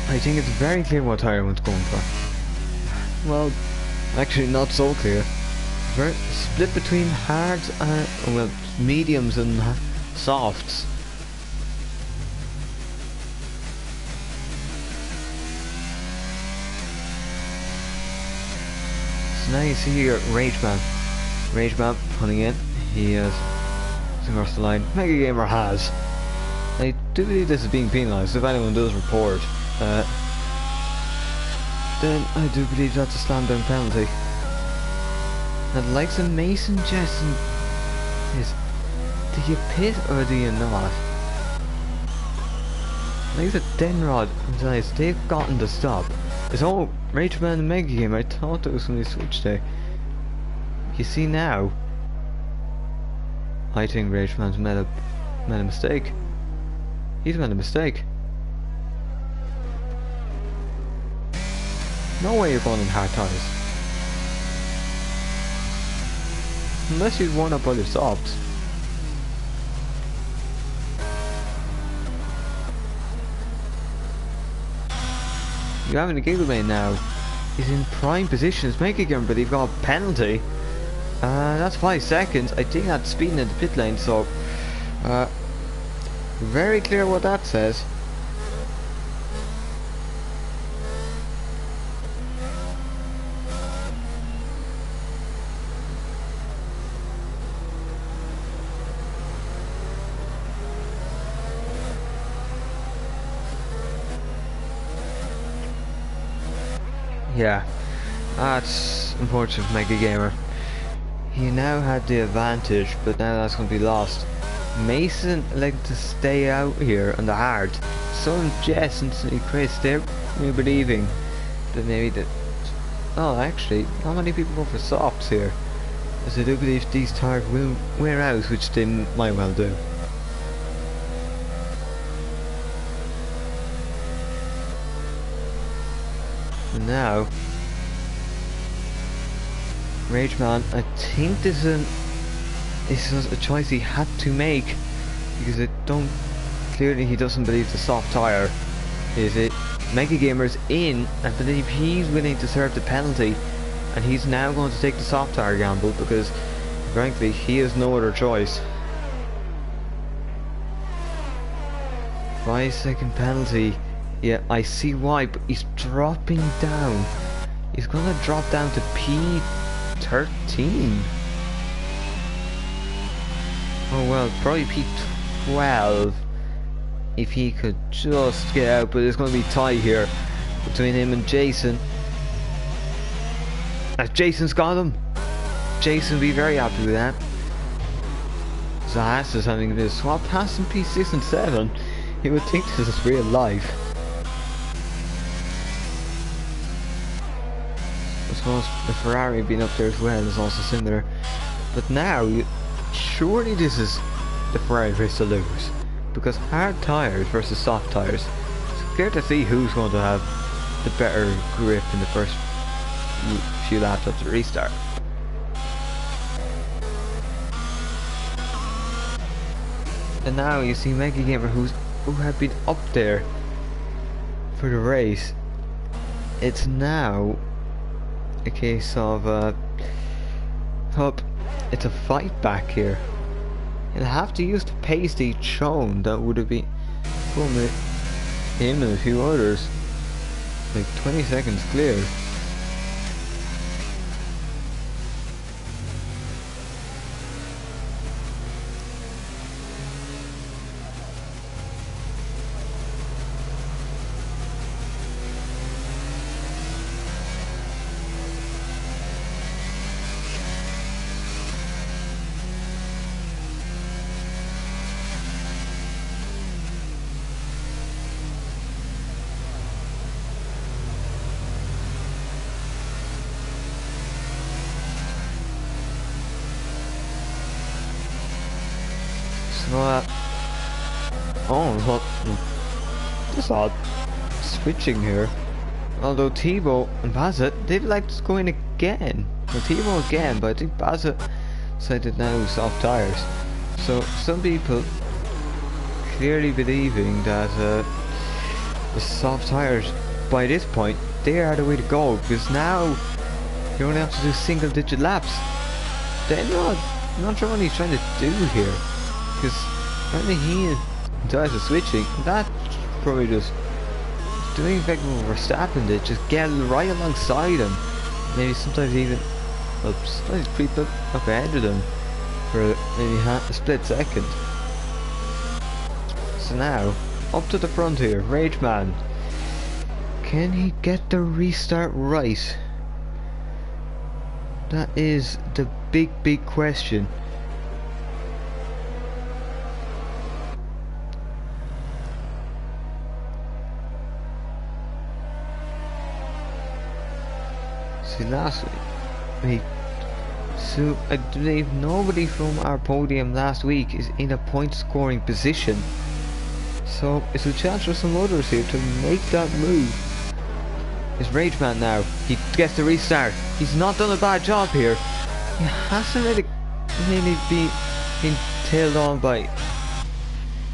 Speaker 1: I think it's very clear what tyre one's going for. Well, actually not so clear. Very split between hards and, well, mediums and softs. So now you see here Rageman pulling in. He has across the line. Mega Gamer has. I do believe this is being penalised if anyone does report. then I do believe that's a slam dunk penalty. Now the likes of Mason, Jess is, do you pit or do you not? Like the Denrod and Dice, they've gotten the stop. It's all Rachman and Mega Game. I thought it was when they switched there. You see now, I think Rachman's made a mistake. He's made a mistake. No way you're going in hard tires. Unless you've worn up all your softs. You're having a giggle mate now. He's in prime position. It's making him, but he's got a penalty. That's 5 seconds. I think that's speeding in the pit lane, so very clear what that says. Yeah, that's unfortunate for Mega Gamer. He now had the advantage, but now that's going to be lost. Mason elected to stay out here on the hard. So did Jess and Chris. They're believing that maybe that. Oh, actually, not many people go for softs here, as I do believe these tires will wear out, which they might well do. And now, Rageman, I think this is a choice he had to make, because clearly he doesn't believe the soft tire is it. Mega Gamer's in, I believe he's willing to serve the penalty, and he's now going to take the soft tire gamble, because frankly he has no other choice. 5-second penalty. Yeah, I see why, but he's dropping down. He's gonna drop down to P13. Oh well, probably P12 if he could just get out, but it's gonna be tight here between him and Jason. As Jason's got him. Jason will be very happy with that. Zahas is having a bit of swap past in P6 and 7. You would think this is real life. I suppose the Ferrari being up there as well is also similar, but now surely this is the Ferrari race to lose, because hard tyres versus soft tyres. It's clear to see who's going to have the better grip in the first few laps after the restart. And now you see Mega Gamer who had been up there for the race. It's now a case of it's a fight back here. He'll have to use the pace he'd shown that would have been from him and a few others, like 20 seconds clear. Just odd switching here. Although Thibaut and Bassett, they've liked going again. Well, Thibaut again, but I think Bassett decided now soft tires. So some people clearly believing that the soft tires by this point they are the way to go, because now you only have to do single digit laps. I'm not sure what he's trying to do here, because apparently he does the switching. That's probably just doing exactly what Verstappen did, just get right alongside him. Maybe sometimes even, well, sometimes creep up ahead of him for maybe a split second. So now, up to the front here, Rageman Can he get the restart right? That is the big question. See, last week, so I believe nobody from our podium last week is in a point scoring position. So it's a chance for some others here to make that move. It's Rageman now. He gets the restart. He's not done a bad job here. He hasn't really been tailed on by...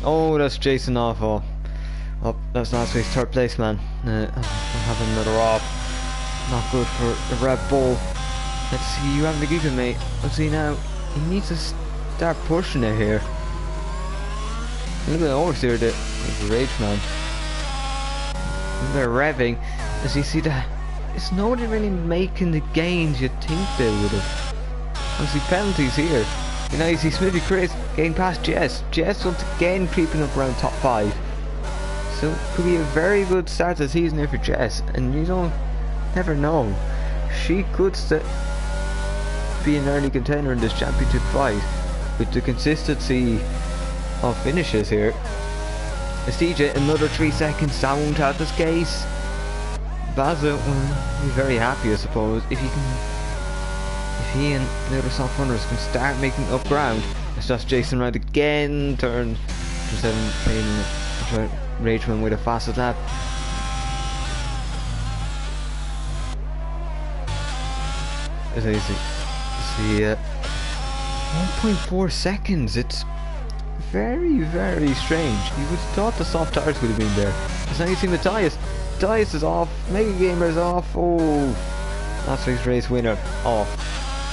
Speaker 1: Oh, that's Jason off. Oh, that's last week's third place man. Having another off. Not good for the Red Bull. Let's see, you having a gig with me. Let's see now. He needs to start pushing it here. A little bit oversteered it with the Rageman. They're revving. As you see that, it's nobody really making the gains you'd think they would have. Obviously penalties here. You know, you see Smithy Chris getting past Jess. Jess once again creeping up around top 5. So it could be a very good start to the season here for Jess. And you don't never know. She could be an early contender in this championship fight with the consistency of finishes here. As DJ, another 3 seconds, that won't help his case. Baza will be very happy, I suppose, if he and the other soft runners can start making up ground. It's just Jason round again, turn 7, Rageman with a fastest lap. As I see 1.4 seconds, it's very strange. You would have thought the soft tires would have been there. As now you see Matthias. Matthias is off, Mega Gamer is off. Oh, last week's race winner off.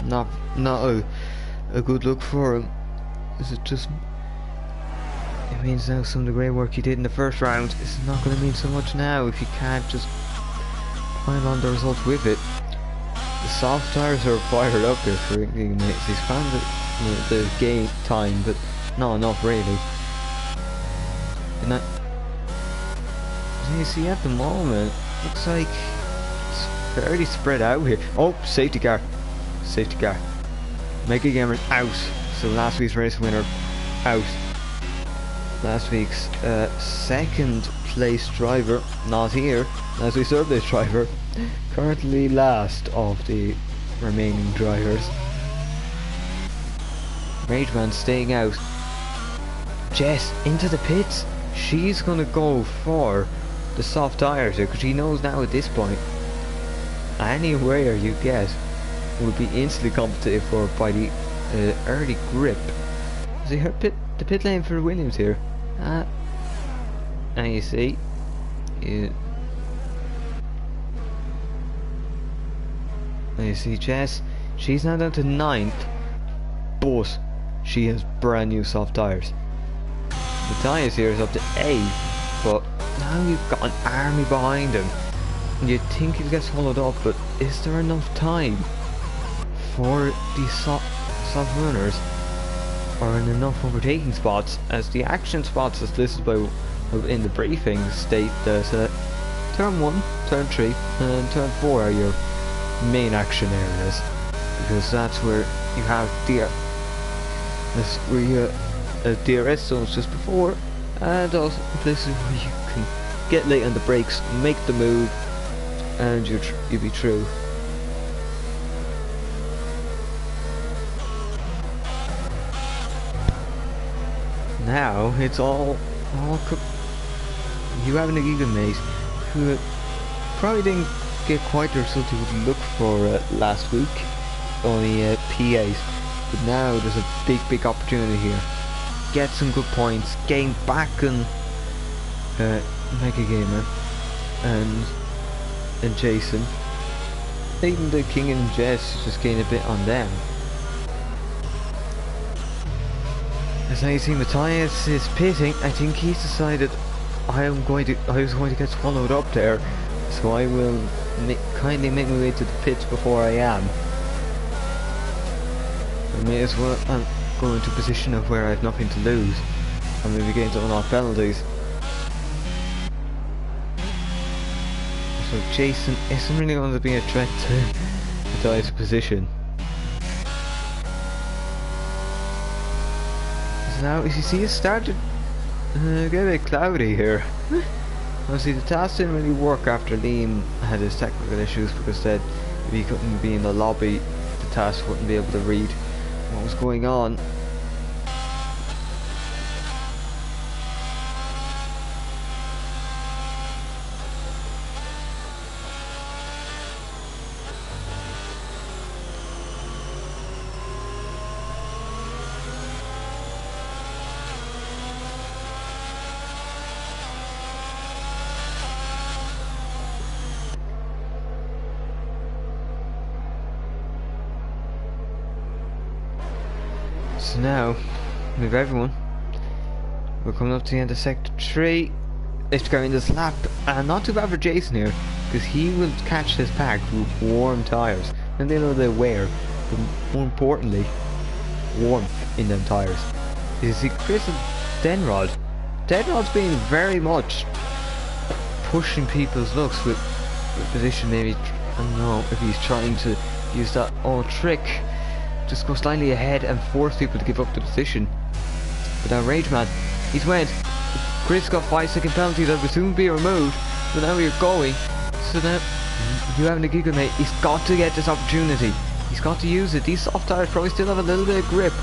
Speaker 1: Not a good look for him. Is it just... It means now some of the great work he did in the first round is not going to mean so much now if you can't just pile on the results with it. The soft tires are fired up here for mates. He's found the game time, but not enough really. And that, as you see at the moment, looks like it's fairly spread out here. Oh, safety car. Safety car. Mega Gamer out. So last week's race winner out. Last week's second place driver not here. Last week's third place driver currently last of the remaining drivers. Rageman staying out. Jess into the pits. She's gonna go for the soft tires here because she knows now at this point anywhere you get will be instantly competitive for by the early grip. See her the pit lane for Williams here. And you see, and you see Jess, she's now down to 9th, but she has brand new soft tires. Matthias here is up to 8th, but now you've got an army behind him. And you'd think he'll get swallowed up, but is there enough time for these soft runners or in enough overtaking spots? As the action spots as listed by in the briefing state that turn 1, turn 3 and turn 4 are your main action areas, because that's where you have DRS zones just before, and also places where you can get late on the brakes, make the move, and you'll be through. Now it's all you having a giga mate who probably didn't get quite the result you would look for last week, only P8, but now there's a big opportunity here. Get some good points, gain back on Mega Gamer and Jason. Even the King and Jess just gain a bit on them. As now you see Matthias is pitting. I think he's decided I was going to get swallowed up there, so I will kindly make my way to the pits before I am. I may as well go into a position of where I have nothing to lose, and maybe getting to unlock penalties. So Jason isn't really going to be a threat to Dive's position. So now, as you see, it started to get a bit cloudy here. Obviously, the task didn't really work after Liam had his technical issues, because then if he couldn't be in the lobby, the task wouldn't be able to read what was going on. So now, with everyone, we're coming up to the end of Sector 3. It's going this lap, and not too bad for Jason here, because he will catch this pack with warm tyres. And they know they wear, but more importantly, warmth in them tyres. You see, Chris and Denrod's being very much pushing people's looks with position. Maybe, I don't know if he's trying to use that old trick, just go slightly ahead and force people to give up the position. But now Rageman, he's went. Chris got 5-second penalty that will soon be removed. So now we're going. So now you having a giggle, mate. He's got to get this opportunity. He's got to use it. These soft tires probably still have a little bit of grip.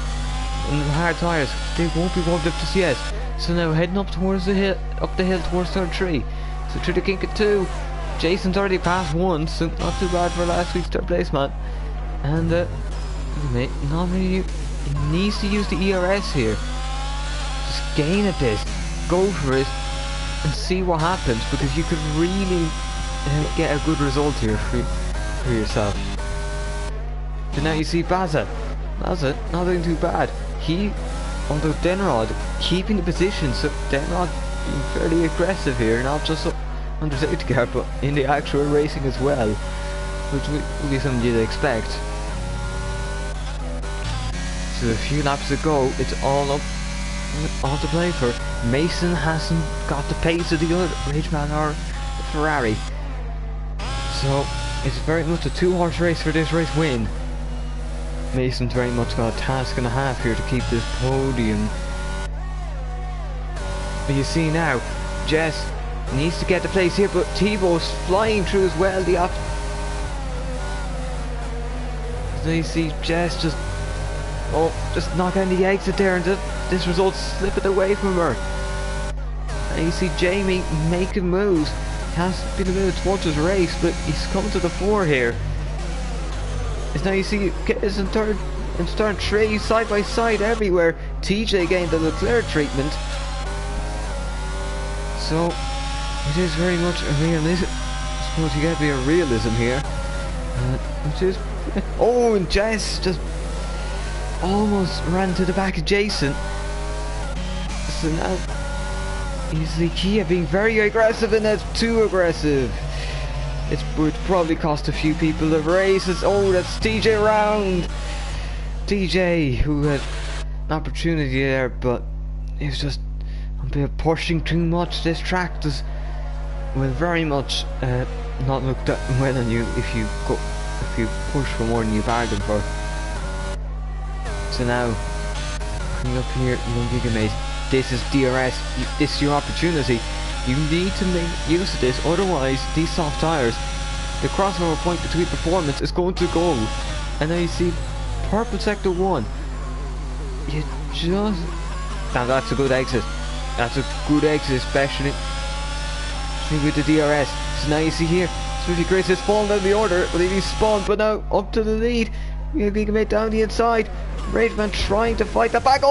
Speaker 1: And the hard tires, they won't be warmed up just yet. So now heading up towards the hill, towards third 3. So through the kink of 2. Jason's already passed 1, so not too bad for last week's third place man. And mate, not really. He needs to use the ERS here. Just gain at this, go for it, and see what happens, because you could really get a good result here for yourself. But now you see Baza not doing too bad. Although Denrod keeping the position, so Denrod being fairly aggressive here, not just under safety car, but in the actual racing as well, which would be something you'd expect. So a few laps to go, it's all to play for. Mason hasn't got the pace of the other Rageman or Ferrari, so it's very much a 2-horse race for this race win. Mason's very much got a task and a half here to keep this podium. But you see now, Jess needs to get the place here, but Tebow's flying through as well. So you see Jess just knock out the exit there, and this result slipping away from her. And you see Jamie making moves. He has been a bit towards his race, but he's coming to the fore here. As now you see Kiss and third 3 side by side everywhere. TJ getting the Leclerc treatment. So it is very much a realism. I suppose you gotta be a realism here. Which is, and Jess just almost ran to the back of Jason. So now you see Kia being very aggressive, and that's too aggressive. It would probably cost a few people the races. That's TJ round. TJ, who had an opportunity there, but he was just a bit pushing too much. This track will very much not look that well on you if you push for more than you bargained for. So now, coming up here, young Gigamate, this is DRS. This is your opportunity. You need to make use of this, otherwise these soft tyres, the crossover point between performance is going to go. And now you see purple sector 1. You just... Now that's a good exit. That's a good exit, especially with the DRS. So now you see here, Swifty Grace has fallen down the order, but he spawned, but now up to the lead. We can make down the inside. Rageman trying to fight that back.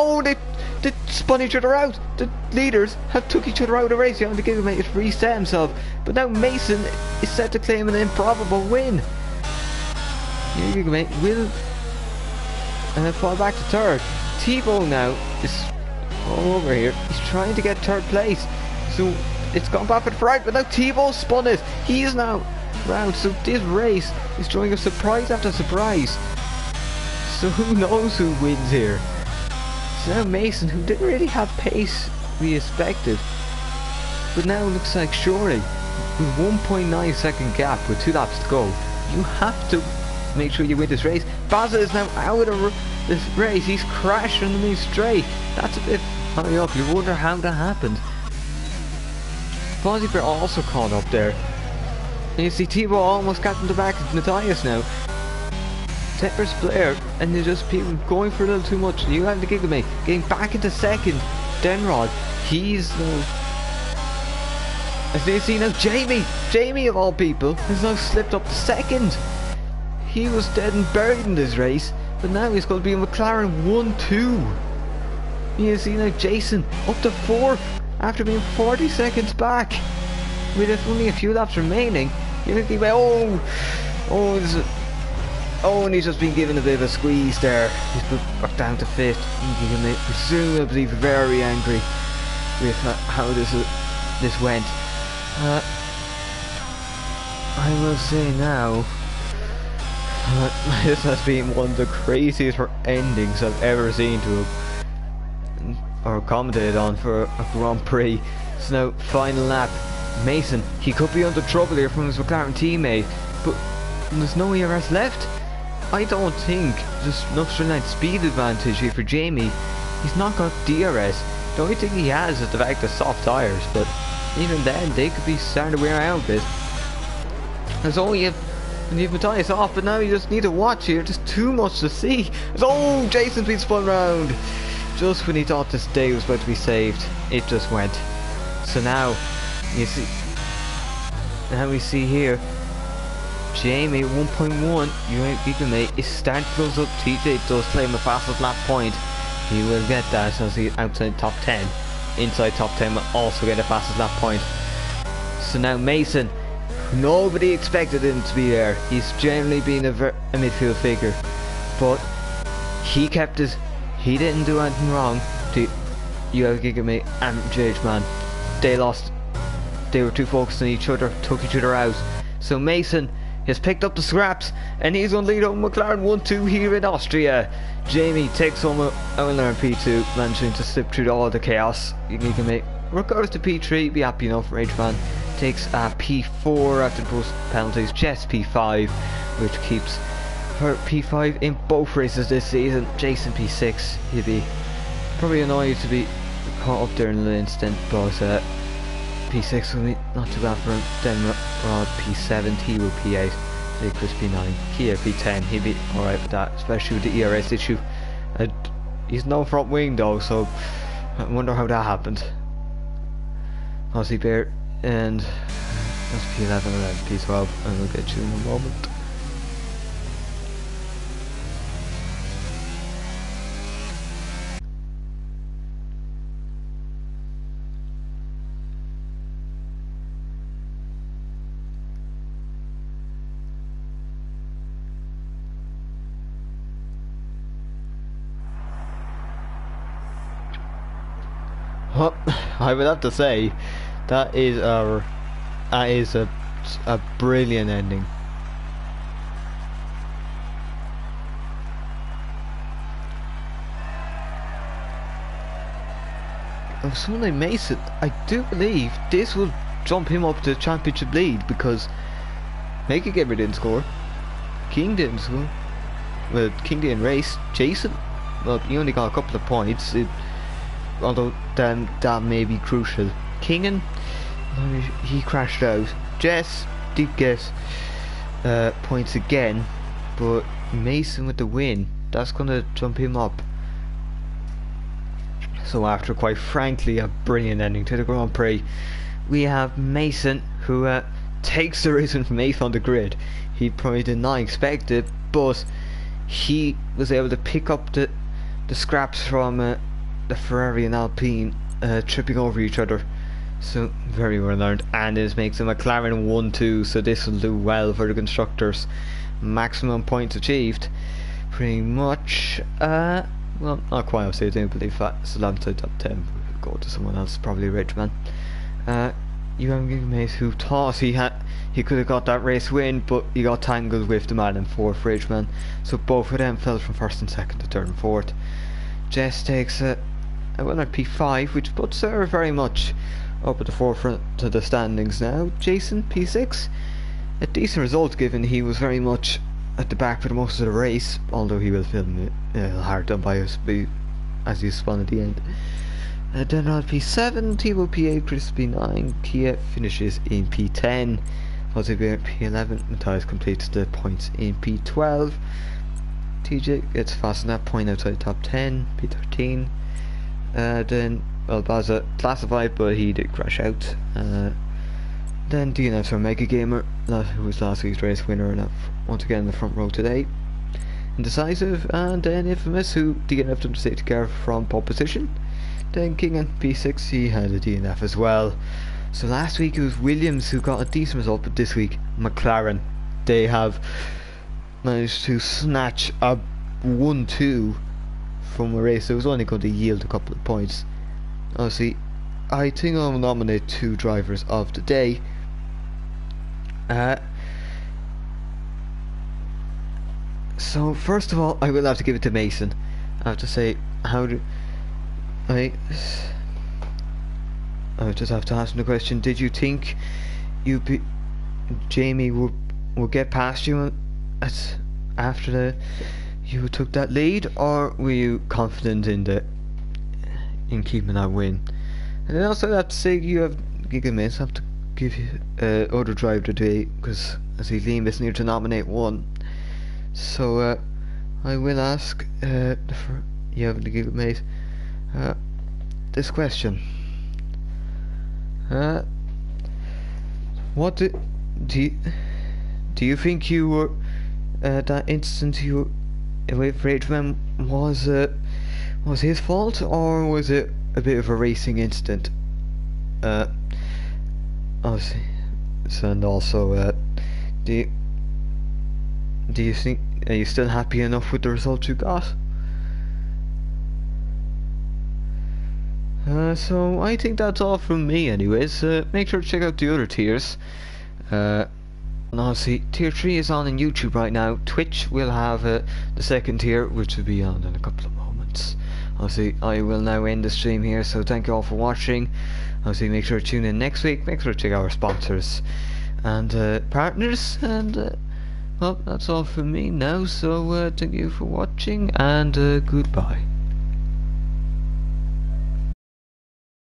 Speaker 1: They spun each other out. The leaders have took each other out of the race. The Gigamate has reset himself. But now Mason is set to claim an improbable win. Gigamate will fall back to third. Tebow now is all over here. He's trying to get third place. So it's gone back for the Ferrari, but now Tebow spun it. He is now round. So this race is throwing us surprise after surprise. So who knows who wins here? So now Mason, who didn't really have pace we expected, but now looks like surely with 1.9 second gap with 2 laps to go. You have to make sure you win this race. Baza is now out of this race. He's crashing me straight. That's a bit high up. You wonder how that happened. Fozzie Bear also caught up there. And you see Tebow almost got in the back of Matthias now. Tepper's Blair, and there's just people going for a little too much. You have the Gigamate getting back into second. Denrod, he's as you see now, Jamie of all people, has now slipped up to second. He was dead and buried in this race, but now he's going to be in McLaren 1-2. You see now Jason up to fourth after being 40 seconds back. With only a few laps remaining, you think about and he's just been given a bit of a squeeze there. He's put back down to fifth. He's presumably very angry with how this went. I will say now, this has been one of the craziest endings I've ever seen to or commentated on for a Grand Prix. So now, final lap. Mason, he could be under trouble here from his McLaren teammate, but there's no ERS left. I don't think there's enough straight speed advantage here for Jamie. He's not got DRS. The only thing he has is the fact of soft tyres, but even then they could be starting to wear out a bit. There's only you've Matthias off, but now you just need to watch here. There's too much to see. Jason's been spun round. Just when he thought this day was about to be saved, it just went. So now you see, we see here Jamie 1.1 Gigamate is starting to close up. TJ does claim the fastest lap point. He will get that as he's outside top 10. Inside top 10 will also get the fastest lap point. So now Mason, nobody expected him to be there. He's generally been a midfield figure, but he kept his. He didn't do anything wrong to Gigamate and JH Man. They lost. They were too focused on each other, took each other out. So Mason has picked up the scraps, and he's going to lead on McLaren 1-2 here in Austria. Jamie takes home a winner in P2, managing to slip through all the chaos. Gigamate recovers to P3, be happy enough. Rageman takes a P4 after the post penalties. Jess P5, which keeps her P5 in both races this season. Jason P6, he'll be probably annoyed to be caught up there in an instant, but P6 will be not too bad for him. Then Rod P7, T-Will P8, Chris P9, Kia P10, he'll be alright with that, especially with the ERS issue. He's no front wing though, so I wonder how that happened. Aussie Bear, and that's P11 and P12, and we'll get you in a moment. Well, I would have to say that is a brilliant ending. Of someone like Mason, I do believe this will jump him up to the championship lead, because Mega Gamer didn't score, King didn't score, well, King didn't race, Jason, well, he only got a couple of points. Although then that may be crucial. Kingan, he crashed out. Jess did get points again, but Mason with the win, that's gonna jump him up. So after quite frankly a brilliant ending to the Grand Prix, we have Mason, who takes the reason from 8th on the grid. He probably did not expect it, but he was able to pick up the scraps from the Ferrari and Alpine tripping over each other. So very well learned, and this makes a McLaren 1-2, so this will do well for the constructors. Maximum points achieved, pretty much. Well, not quite, obviously. I don't believe that. So outside top 10, go to someone else, probably Richmond. You have Gigamate, who thought he could have got that race win, but he got tangled with the man in 4th, Ridgeman. So both of them fell from 1st and 2nd to 3rd and 4th. Jess takes a winner P5, which puts her very much up at the forefront of the standings now. Jason, P6. A decent result given he was very much at the back for the most of the race, although he was feeling hard done by us as he spun at the end. Then on P7, Tivo P8, Chris P9, Kia finishes in P10, Fuzzy P11, Matthias completes the points in P12, TJ gets fast enough point outside the top 10, P13, then, well, Baza classified, but he did crash out. Then DNF from Mega Gamer, who was last week's race winner, and once again in the front row today. Indecisive, and then Infamous, who DNF'd him to safety car from pole position. Then King and P6, he had a DNF as well. So last week it was Williams who got a decent result, but this week McLaren, they have managed to snatch a 1-2 from a race that was only going to yield a couple of points. Obviously, I think I'll nominate 2 drivers of the day. So first of all, I will have to give it to Mason. I have to say, I just have to ask him the question: did you think Jamie would get past you after you took that lead, or were you confident in keeping that win? And then also I have to say, you have Gigamis, I have to give you other driver today, because I see Liam is near to nominate 1. So I will ask you have the Gigamis this question. What do you think you were that instance you with Rageman was his fault, or was it a bit of a racing incident? Obviously, and also do you think, are you still happy enough with the result you got? So I think that's all from me anyways. Make sure to check out the other tiers. And obviously tier 3 is on YouTube right now. Twitch will have the second tier, which will be on in a couple of moments. Obviously I will now end the stream here, so thank you all for watching. Obviously make sure to tune in next week. Make sure to check out our sponsors and partners, and well, that's all from me now, so thank you for watching, and goodbye.